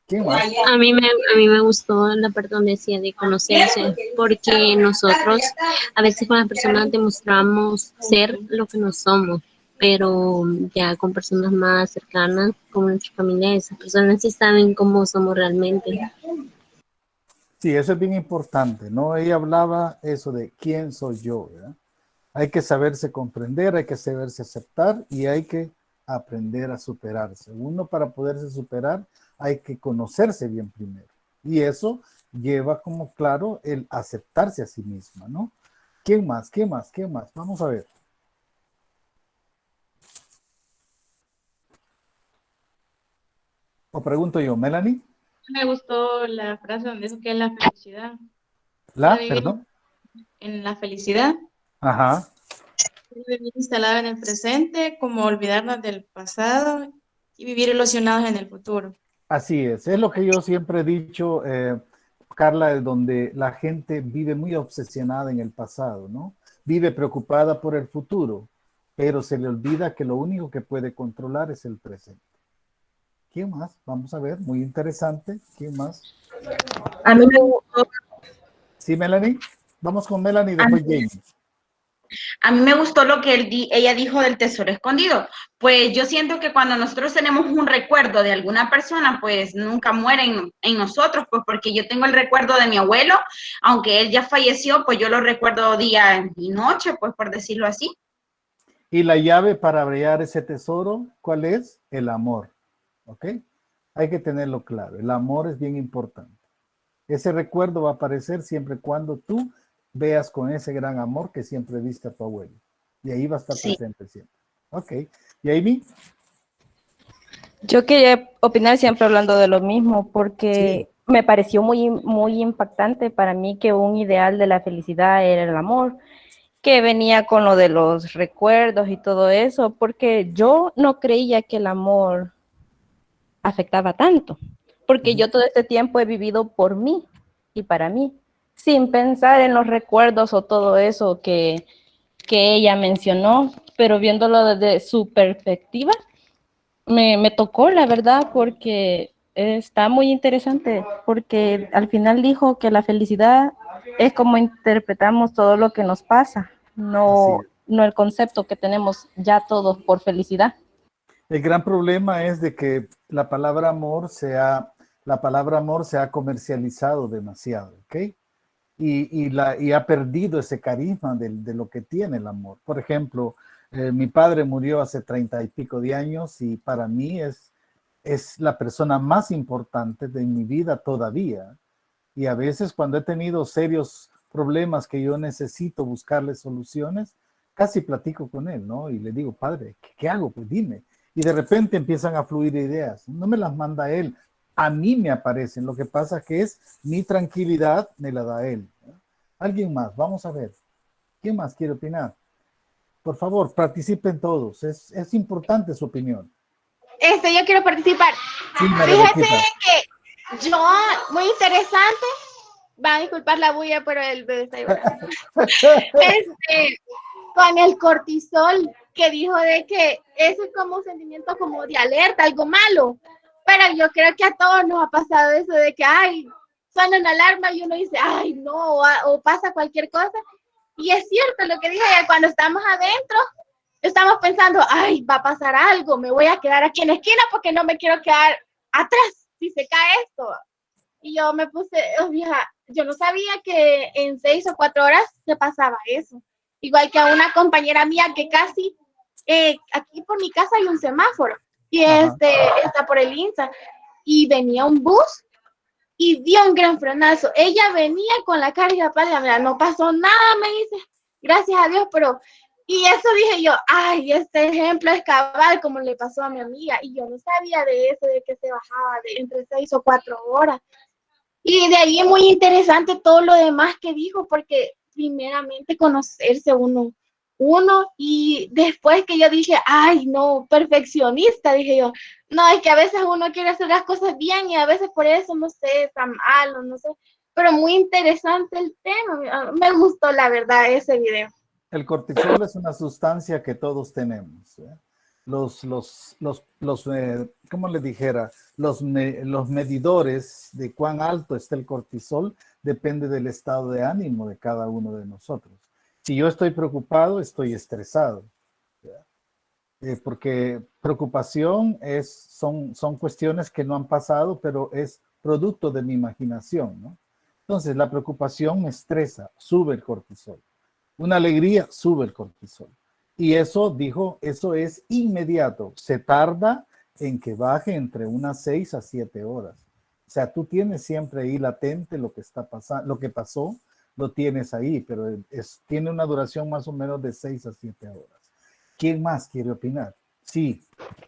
¿Quién más? A mí me gustó la parte donde decía de conocerse, porque nosotros a veces con las personas demostramos ser lo que no somos, pero ya con personas más cercanas, como nuestra familia, esas personas sí saben cómo somos realmente. Sí, eso es bien importante, ¿no? Ella hablaba eso de quién soy yo, ¿verdad? Hay que saberse comprender, hay que saberse aceptar y hay que aprender a superarse. Uno para poderse superar hay que conocerse bien primero. Y eso lleva como claro el aceptarse a sí misma, ¿no? ¿Quién más? ¿Quién más? ¿Quién más? Vamos a ver. O pregunto yo, Melanie. Me gustó la frase donde dijo que es la felicidad. ¿La? Vivir Perdón. en la felicidad, Ajá. vivir instalada en el presente, como olvidarnos del pasado y vivir ilusionados en el futuro. Así es lo que yo siempre he dicho, Carla, es donde la gente vive muy obsesionada en el pasado, ¿no? Vive preocupada por el futuro, pero se le olvida que lo único que puede controlar es el presente. ¿Quién más? Vamos a ver, muy interesante. ¿Quién más? A mí me gustó, Sí, Melanie. Vamos con Melanie, después Jamie. A mí me gustó lo que ella dijo del tesoro escondido. Pues yo siento que cuando nosotros tenemos un recuerdo de alguna persona, pues nunca muere en nosotros, pues porque yo tengo el recuerdo de mi abuelo, aunque él ya falleció, pues yo lo recuerdo día y noche, pues por decirlo así. Y la llave para brillar ese tesoro, ¿cuál es? El amor. ¿Ok? Hay que tenerlo claro. El amor es bien importante. Ese recuerdo va a aparecer siempre cuando tú veas con ese gran amor que siempre viste a tu abuelo. Y ahí va a estar presente siempre. Ok. ¿Y Amy? Yo quería opinar siempre hablando de lo mismo, porque me pareció muy impactante para mí que un ideal de la felicidad era el amor, que venía con lo de los recuerdos y todo eso, porque yo no creía que el amor afectaba tanto, porque yo todo este tiempo he vivido por mí y para mí, sin pensar en los recuerdos o todo eso que ella mencionó, pero viéndolo desde su perspectiva, me tocó, la verdad, porque está muy interesante, porque al final dijo que la felicidad es como interpretamos todo lo que nos pasa, no, Así es. no el concepto que tenemos ya todos por felicidad. El gran problema es de que la palabra amor se ha comercializado demasiado, ¿ok? Y ha perdido ese carisma de lo que tiene el amor. Por ejemplo, mi padre murió hace 30 y pico de años y para mí es la persona más importante de mi vida todavía. Y a veces cuando he tenido serios problemas que yo necesito buscarle soluciones, casi platico con él, ¿no? Y le digo, padre, ¿qué hago? Pues dime. Y de repente empiezan a fluir ideas. No me las manda él, a mí me aparecen. Lo que pasa que es mi tranquilidad me la da él. Alguien más, vamos a ver. ¿Quién más quiere opinar? Por favor, participen todos. Es importante su opinión. Yo quiero participar. Sí, Fíjate que yo, muy interesante, van a disculpar la bulla, pero el bebé está llorando. Con el cortisol, que dijo de que eso es como un sentimiento como de alerta, algo malo. Pero yo creo que a todos nos ha pasado eso de que, ay, suena una alarma y uno dice, ay, no, o pasa cualquier cosa. Y es cierto lo que dije, cuando estamos adentro, estamos pensando, ay, va a pasar algo, me voy a quedar aquí en la esquina porque no me quiero quedar atrás si se cae esto. Y yo me puse, yo no sabía que en 6 o 4 horas se pasaba eso. Igual que a una compañera mía que casi, aquí por mi casa hay un semáforo y está por el INSA y venía un bus y dio un gran frenazo. Ella venía con la carga pálida, mira, no pasó nada, me dice, gracias a Dios, pero, y eso dije yo, ay, este ejemplo es cabal, como le pasó a mi amiga, y yo no sabía de eso, de que se bajaba de entre 6 o 4 horas. Y de ahí es muy interesante todo lo demás que dijo, porque primeramente conocerse uno, y después que yo dije, ay, no, perfeccionista, dije yo, no, es que a veces uno quiere hacer las cosas bien y a veces por eso, no sé, está malo, no sé, pero muy interesante el tema, me gustó la verdad ese video. El cortisol es una sustancia que todos tenemos. ¿Cómo le dijera? Los medidores de cuán alto está el cortisol depende del estado de ánimo de cada uno de nosotros. Si yo estoy preocupado, estoy estresado. Porque preocupación son cuestiones que no han pasado, pero es producto de mi imaginación, ¿no? Entonces, la preocupación me estresa, sube el cortisol. Una alegría, sube el cortisol. Y eso es inmediato. Se tarda en que baje entre unas 6 a 7 horas. O sea, tú tienes siempre ahí latente lo que está pasando, lo que pasó, lo tienes ahí, pero tiene una duración más o menos de 6 a 7 horas. ¿Quién más quiere opinar? Sí,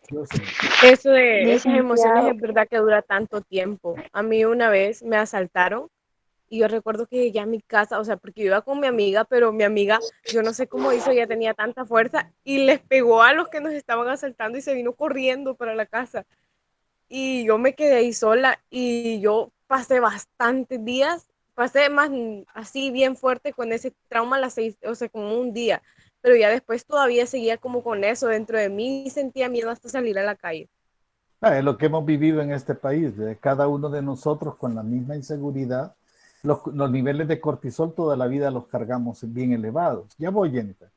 yo sé. Eso de esas emociones es verdad que dura tanto tiempo. A mí una vez me asaltaron y yo recuerdo que llegué a mi casa, o sea, porque yo iba con mi amiga, pero mi amiga, yo no sé cómo hizo, ella tenía tanta fuerza y les pegó a los que nos estaban asaltando y se vino corriendo para la casa. Y yo me quedé ahí sola y yo pasé bastantes días, pasé más así bien fuerte con ese trauma a las 6, o sea, como un día, pero ya después todavía seguía como con eso dentro de mí y sentía miedo hasta salir a la calle. Es lo que hemos vivido en este país, cada uno de nosotros con la misma inseguridad. Los niveles de cortisol toda la vida los cargamos bien elevados. Ya voy, Jennifer.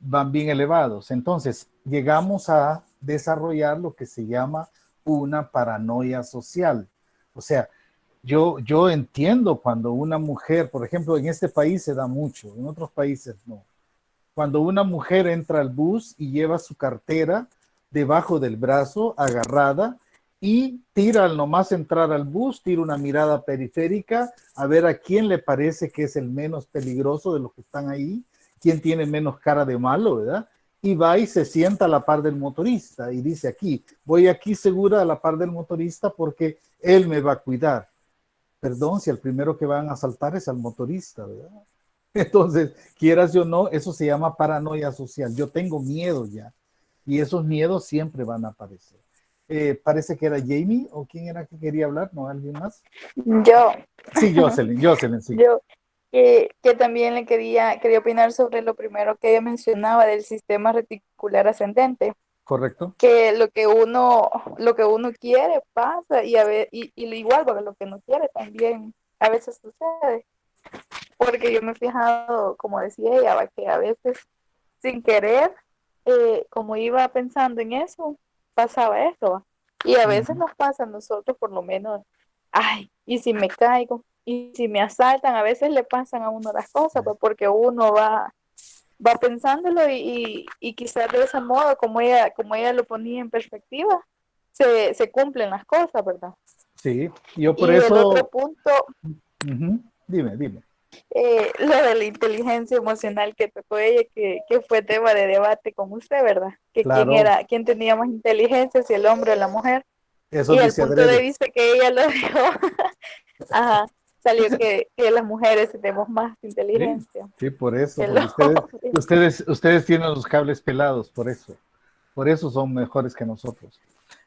Van bien elevados. Entonces, llegamos a desarrollar lo que se llama una paranoia social. O sea, yo entiendo cuando una mujer, por ejemplo, en este país se da mucho, en otros países no. Cuando una mujer entra al bus y lleva su cartera debajo del brazo, agarrada, y tira al nomás entrar al bus, tira una mirada periférica a ver a quién le parece que es el menos peligroso de los que están ahí, quién tiene menos cara de malo, ¿verdad? Y va y se sienta a la par del motorista y dice aquí, voy aquí segura a la par del motorista porque él me va a cuidar. Perdón, si el primero que van a asaltar es al motorista, ¿verdad? Entonces, quieras o no, eso se llama paranoia social. Yo tengo miedo ya y esos miedos siempre van a aparecer. Parece que era Jamie, o quién era que quería hablar, ¿no? ¿Alguien más? Yo. Sí, Jocelyn, sí. Yo, que también le quería opinar sobre lo primero que ella mencionaba del sistema reticular ascendente. Correcto. Que lo que uno quiere pasa y igual porque lo que no quiere también a veces sucede. porque yo me he fijado, como decía ella, va, que a veces sin querer, como iba pensando en eso, pasaba eso, va. Y a veces nos pasa a nosotros por lo menos, ay, y si me caigo, y si me asaltan, a veces le pasan a uno las cosas, pues, porque uno va pensándolo y quizás de ese modo, como ella lo ponía en perspectiva, se cumplen las cosas, ¿verdad? Sí, yo por Y el eso... otro punto, Ujú, dime, dime. lo de la inteligencia emocional que tocó ella, que fue tema de debate con usted, ¿verdad? Que Claro, quién tenía más inteligencia, si el hombre o la mujer. eso Y el dice punto de adrede. vista que ella lo dijo, ajá, salió que las mujeres tenemos más Sí, inteligencia sí, por eso, que el porque hombre. ustedes tienen los cables pelados, por eso son mejores que nosotros.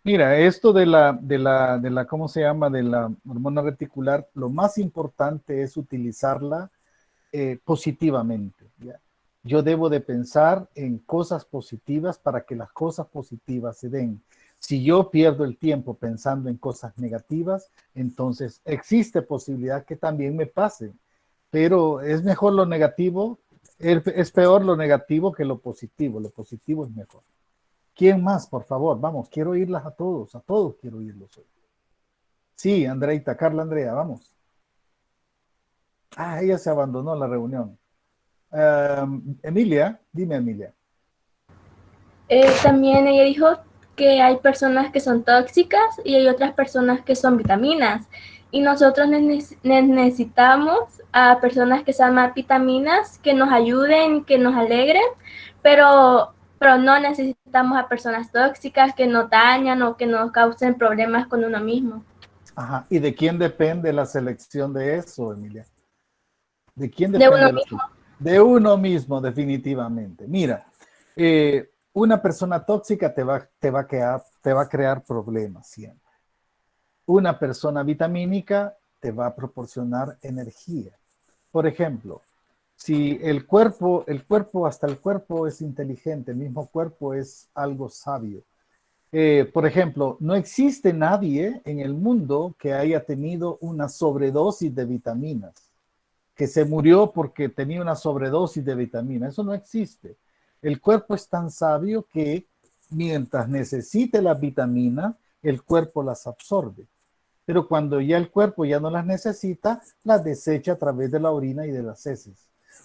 Mira, esto ¿cómo se llama? De la hormona reticular, lo más importante es utilizarla positivamente, ¿ya? Yo debo de pensar en cosas positivas para que las cosas positivas se den. Si yo pierdo el tiempo pensando en cosas negativas, entonces existe posibilidad que también me pase, pero es mejor lo negativo, es peor lo negativo que lo positivo es mejor. ¿Quién más, por favor? Vamos, quiero oírlas a todos quiero oírlos hoy. Sí, Andreita, Carla Andrea, vamos. Ah, ella se abandonó la reunión. Emilia, dime Emilia. También ella dijo que hay personas que son tóxicas y hay otras personas que son vitaminas. Y nosotros necesitamos a personas que sean más vitaminas, que nos ayuden, que nos alegren, pero no necesitamos a personas tóxicas que nos dañan o que nos causen problemas con uno mismo. Ajá. ¿Y de quién depende la selección de eso, Emilia? ¿De quién De uno depende la mismo. selección? De uno mismo, definitivamente. Mira, una persona tóxica te va a crear problemas siempre. Una persona vitamínica te va a proporcionar energía. Por ejemplo, si hasta el cuerpo es inteligente, el mismo cuerpo es algo sabio. Por ejemplo, no existe nadie en el mundo que haya tenido una sobredosis de vitaminas, que se murió porque tenía una sobredosis de vitaminas. Eso no existe. El cuerpo es tan sabio que mientras necesite las vitaminas, el cuerpo las absorbe. Pero cuando ya el cuerpo ya no las necesita, las desecha a través de la orina y de las heces.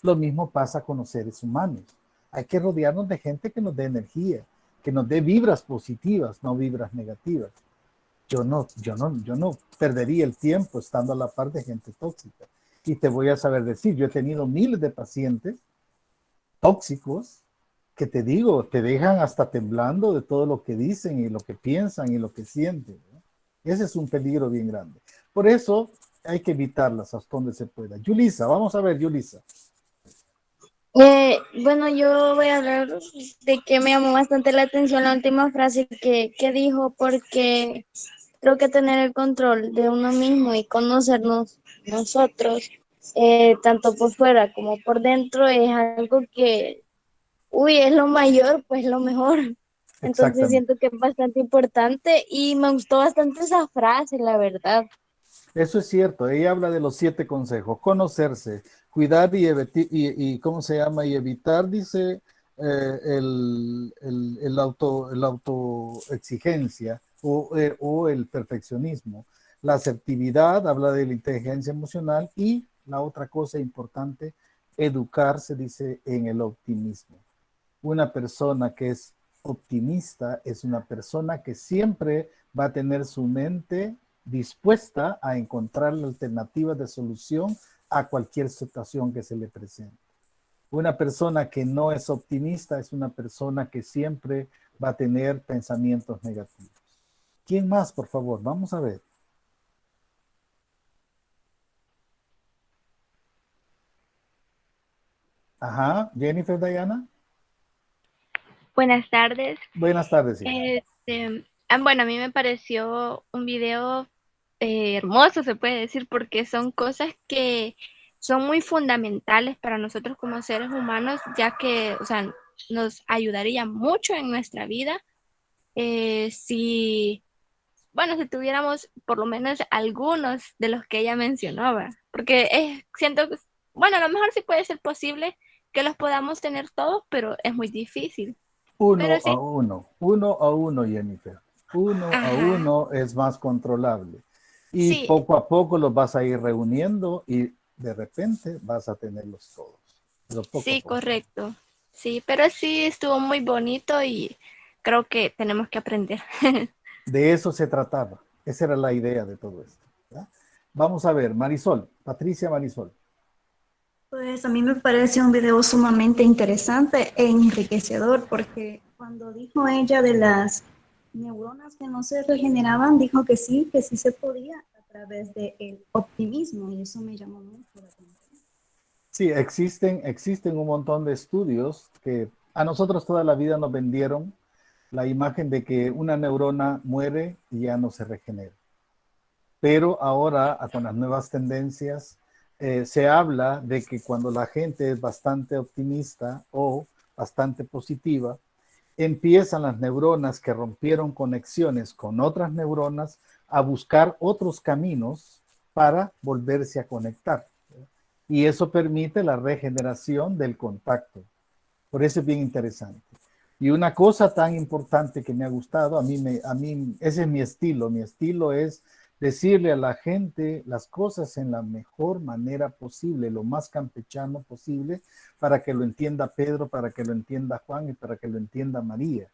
Lo mismo pasa con los seres humanos. Hay que rodearnos de gente que nos dé energía, que nos dé vibras positivas, no vibras negativas. Yo no perdería el tiempo estando a la par de gente tóxica. Y te voy a saber decir, yo he tenido miles de pacientes tóxicos que te digo, te dejan hasta temblando de todo lo que dicen y lo que piensan y lo que sienten, ¿no? Ese es un peligro bien grande. Por eso hay que evitarlas hasta donde se pueda. Yulisa, vamos a ver, Yulisa. Bueno, yo voy a hablar de que me llamó bastante la atención la última frase que dijo, porque creo que tener el control de uno mismo y conocernos nosotros, tanto por fuera como por dentro, es algo que, es lo mayor, pues lo mejor. Entonces Exactamente. siento que es bastante importante y me gustó bastante esa frase, la verdad. Eso es cierto. Ella habla de los 7 consejos: conocerse, cuidar y ¿cómo se llama? Y evitar, dice, el autoexigencia o el perfeccionismo. La asertividad, habla de la inteligencia emocional, y la otra cosa importante, educarse, dice, en el optimismo. Una persona que es optimista es una persona que siempre va a tener su mente dispuesta a encontrar la alternativa de solución a cualquier situación que se le presente. Una persona que no es optimista es una persona que siempre va a tener pensamientos negativos. ¿Quién más, por favor? Vamos a ver. Ajá, Jennifer, Diana. Buenas tardes. Buenas tardes, hija. Bueno, a mí me pareció un video hermoso, se puede decir, porque son cosas que son muy fundamentales para nosotros como seres humanos, ya que, o sea, nos ayudaría mucho en nuestra vida si tuviéramos por lo menos algunos de los que ella mencionaba. porque siento que, bueno, a lo mejor sí puede ser posible que los podamos tener todos, pero es muy difícil. Pero sí. Uno a uno, Jennifer. Uno a uno es más controlable. Y Sí. poco a poco los vas a ir reuniendo y de repente vas a tenerlos todos. Pero poco Sí, a poco. correcto. Sí, pero sí estuvo muy bonito y creo que tenemos que aprender. De eso se trataba. Esa era la idea de todo esto. ¿Ya? Vamos a ver, Marisol, Patricia Marisol. Pues a mí me parece un video sumamente interesante e enriquecedor porque cuando dijo ella de las neuronas que no se regeneraban, dijo que sí se podía a través del optimismo y eso me llamó mucho la atención. Sí, existen un montón de estudios que a nosotros toda la vida nos vendieron la imagen de que una neurona muere y ya no se regenera. Pero ahora, con las nuevas tendencias, se habla de que cuando la gente es bastante optimista o bastante positiva, empiezan las neuronas que rompieron conexiones con otras neuronas a buscar otros caminos para volverse a conectar. Y eso permite la regeneración del contacto. Por eso es bien interesante. Y una cosa tan importante que me ha gustado, a mí ese es mi estilo. Mi estilo es decirle a la gente las cosas en la mejor manera posible, lo más campechano posible, para que lo entienda Pedro, para que lo entienda Juan y para que lo entienda María.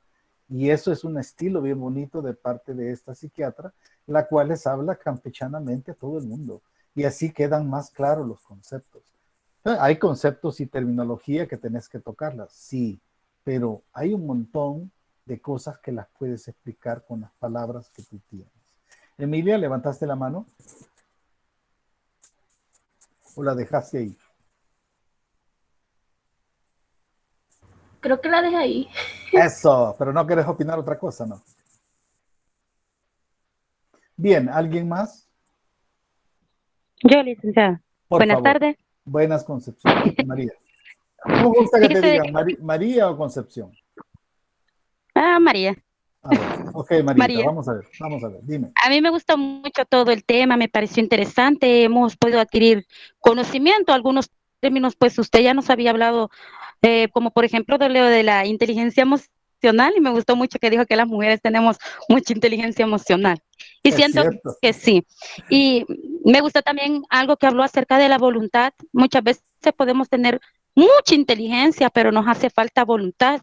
Y eso es un estilo bien bonito de parte de esta psiquiatra, la cual les habla campechanamente a todo el mundo. Y así quedan más claros los conceptos. Hay conceptos y terminología que tenés que tocarlas, sí, pero hay un montón de cosas que las puedes explicar con las palabras que tú tienes. Emilia, ¿levantaste la mano? ¿O la dejaste ahí? Creo que la dejé ahí. Eso, pero no querés opinar otra cosa, ¿no? Bien, ¿alguien más? Yo, licenciada. Buenas tardes. Buenas, Concepción. María. ¿Cómo gusta que te digan? ¿María o Concepción? María. Ok, María, vamos a ver, dime. A mí me gustó mucho todo el tema, me pareció interesante, hemos podido adquirir conocimiento, algunos términos, pues usted ya nos había hablado, como por ejemplo de lo de la inteligencia emocional, y me gustó mucho que dijo que las mujeres tenemos mucha inteligencia emocional, y siento que sí. Y me gustó también algo que habló acerca de la voluntad. Muchas veces podemos tener mucha inteligencia, pero nos hace falta voluntad.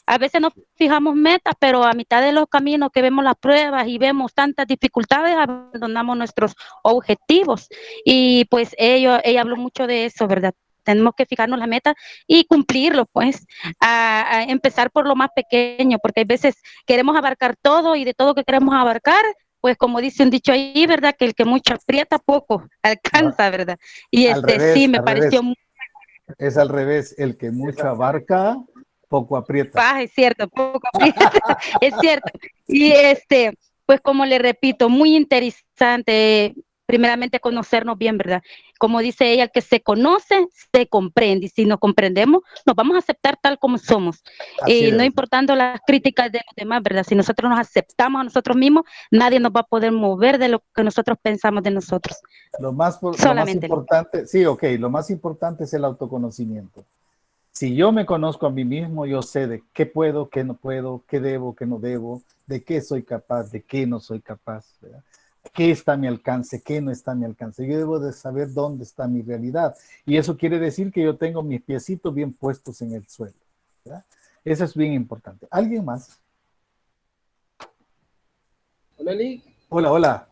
A veces nos fijamos metas, pero a mitad de los caminos que vemos las pruebas y vemos tantas dificultades, abandonamos nuestros objetivos. Y pues ella habló mucho de eso, ¿verdad? Tenemos que fijarnos la meta y cumplirlo, pues, a empezar por lo más pequeño, porque hay veces queremos abarcar todo y de todo que queremos abarcar, pues como dice un dicho ahí, ¿verdad? Que el que mucho aprieta, poco alcanza, ¿verdad? Y sí, me pareció muy... Es al revés, el que mucho abarca, poco aprieta. Es cierto, poco aprieta, es cierto. Y pues como le repito, muy interesante, primeramente conocernos bien, ¿verdad? Como dice ella, el que se conoce, se comprende, y si nos comprendemos, nos vamos a aceptar tal como somos. Y no importando las críticas de los demás, ¿verdad? Si nosotros nos aceptamos a nosotros mismos, nadie nos va a poder mover de lo que nosotros pensamos de nosotros. Lo más importante, sí, ok, lo más importante es el autoconocimiento. Si yo me conozco a mí mismo, yo sé de qué puedo, qué no puedo, qué debo, qué no debo, de qué soy capaz, de qué no soy capaz, ¿verdad? Qué está a mi alcance, qué no está a mi alcance. Yo debo de saber dónde está mi realidad. Y eso quiere decir que yo tengo mis piecitos bien puestos en el suelo, ¿verdad? Eso es bien importante. ¿Alguien más? Hola, Lick. Hola.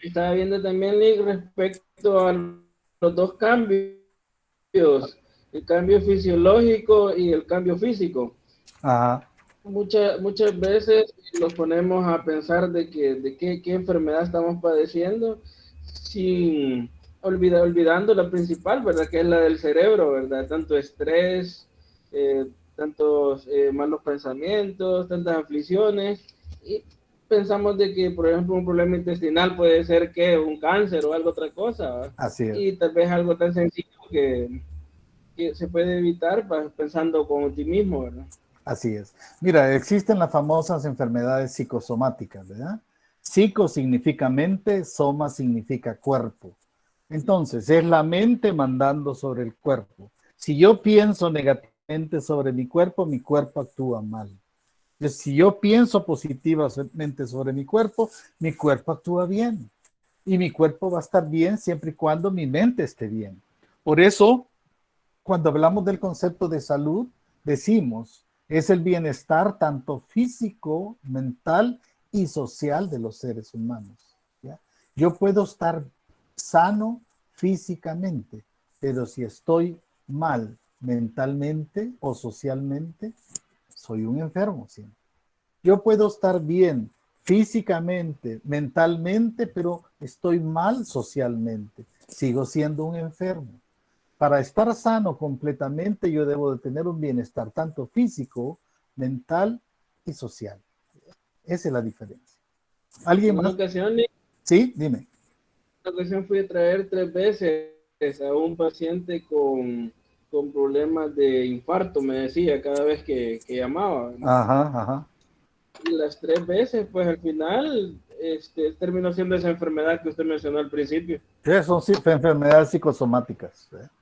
Estaba viendo también, Lick, respecto a los dos cambios. El cambio fisiológico y el cambio físico. Ajá. Muchas veces nos ponemos a pensar de qué enfermedad estamos padeciendo, sin olvidando la principal, ¿verdad? Que es la del cerebro, ¿verdad? Tanto estrés, tantos malos pensamientos, tantas aflicciones, y pensamos de que, por ejemplo, un problema intestinal puede ser que un cáncer o algo otra cosa, ¿verdad? Así es. Y tal vez algo tan sencillo que se puede evitar pensando con optimismo, ¿verdad? Así es. Mira, existen las famosas enfermedades psicosomáticas, ¿verdad? Psico significa mente, soma significa cuerpo. Entonces, es la mente mandando sobre el cuerpo. Si yo pienso negativamente sobre mi cuerpo actúa mal. Entonces, si yo pienso positivamente sobre mi cuerpo actúa bien. Y mi cuerpo va a estar bien siempre y cuando mi mente esté bien. Por eso, cuando hablamos del concepto de salud, decimos, es el bienestar tanto físico, mental y social de los seres humanos. ¿Ya? Yo puedo estar sano físicamente, pero si estoy mal mentalmente o socialmente, soy un enfermo siempre. Yo puedo estar bien físicamente, mentalmente, pero estoy mal socialmente. Sigo siendo un enfermo. Para estar sano completamente, yo debo de tener un bienestar tanto físico, mental y social. Esa es la diferencia. ¿Alguien En más? una ocasión, Sí, dime. una ocasión fui a traer 3 veces a un paciente con problemas de infarto, me decía cada vez que llamaba, ¿no? Ajá, ajá. Y las 3 veces, pues al final, terminó siendo esa enfermedad que usted mencionó al principio. Sí, son enfermedades psicosomáticas. Correcto.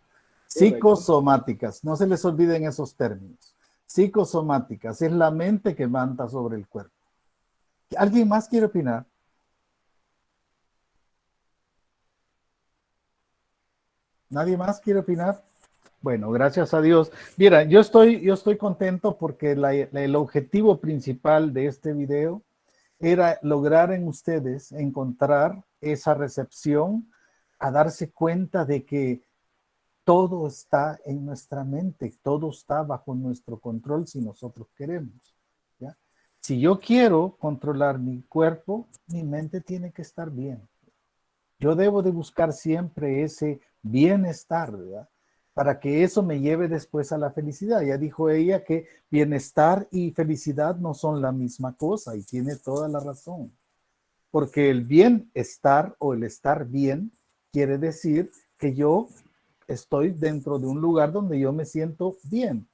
Psicosomáticas, no se les olviden esos términos. Psicosomáticas, es la mente que manda sobre el cuerpo. ¿Alguien más quiere opinar? ¿Nadie más quiere opinar? Bueno, gracias a Dios. Mira, yo estoy contento porque el objetivo principal de este video era lograr en ustedes encontrar esa recepción, a darse cuenta de que todo está en nuestra mente, todo está bajo nuestro control si nosotros queremos. ¿Ya? Si yo quiero controlar mi cuerpo, mi mente tiene que estar bien. Yo debo de buscar siempre ese bienestar, ¿verdad? Para que eso me lleve después a la felicidad. Ya dijo ella que bienestar y felicidad no son la misma cosa y tiene toda la razón. Porque el bienestar o el estar bien quiere decir que yo estoy dentro de un lugar donde yo me siento bien.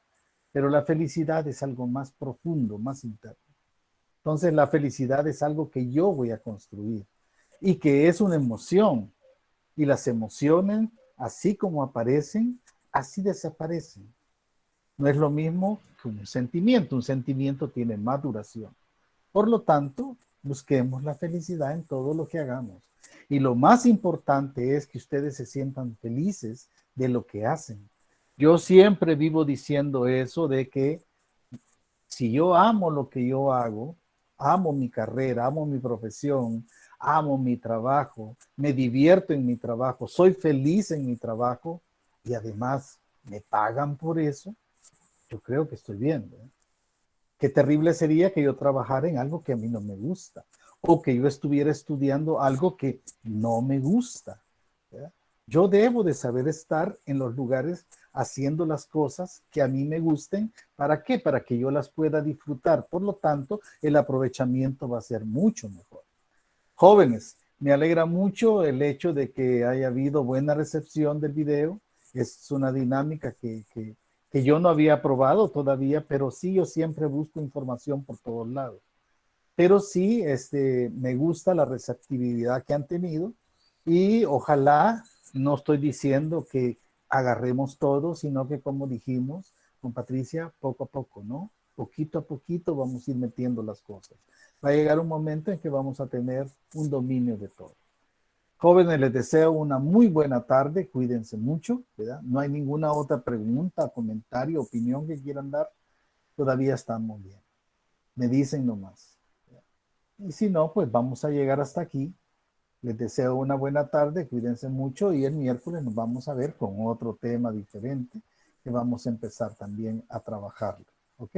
Pero la felicidad es algo más profundo, más interno. Entonces la felicidad es algo que yo voy a construir y que es una emoción. Y las emociones, así como aparecen, así desaparecen. No es lo mismo que un sentimiento. Un sentimiento tiene más duración. Por lo tanto, busquemos la felicidad en todo lo que hagamos. Y lo más importante es que ustedes se sientan felices de lo que hacen. Yo siempre vivo diciendo eso de que si yo amo lo que yo hago, amo mi carrera, amo mi profesión, amo mi trabajo, me divierto en mi trabajo, soy feliz en mi trabajo y además me pagan por eso, yo creo que estoy bien, ¿verdad? Qué terrible sería que yo trabajara en algo que a mí no me gusta o que yo estuviera estudiando algo que no me gusta, ¿verdad? Yo debo de saber estar en los lugares haciendo las cosas que a mí me gusten. ¿Para qué? Para que yo las pueda disfrutar. Por lo tanto, el aprovechamiento va a ser mucho mejor. Jóvenes, me alegra mucho el hecho de que haya habido buena recepción del video. Es una dinámica que yo no había probado todavía, pero sí, yo siempre busco información por todos lados. Pero sí, me gusta la receptividad que han tenido y ojalá, no estoy diciendo que agarremos todo, sino que como dijimos con Patricia, poco a poco, ¿no? Poquito a poquito vamos a ir metiendo las cosas. Va a llegar un momento en que vamos a tener un dominio de todo. Jóvenes, les deseo una muy buena tarde, cuídense mucho, ¿verdad? No hay ninguna otra pregunta, comentario, opinión que quieran dar, todavía estamos bien. Me dicen nomás. ¿Verdad? Y si no, pues vamos a llegar hasta aquí. Les deseo una buena tarde, cuídense mucho y el miércoles nos vamos a ver con otro tema diferente que vamos a empezar también a trabajarlo. ¿Ok?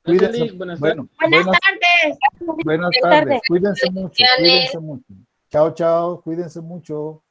Cuídense. Buenas Bueno, tardes. buenas tardes. Cuídense mucho. Cuídense mucho. Chao, chao. Cuídense mucho.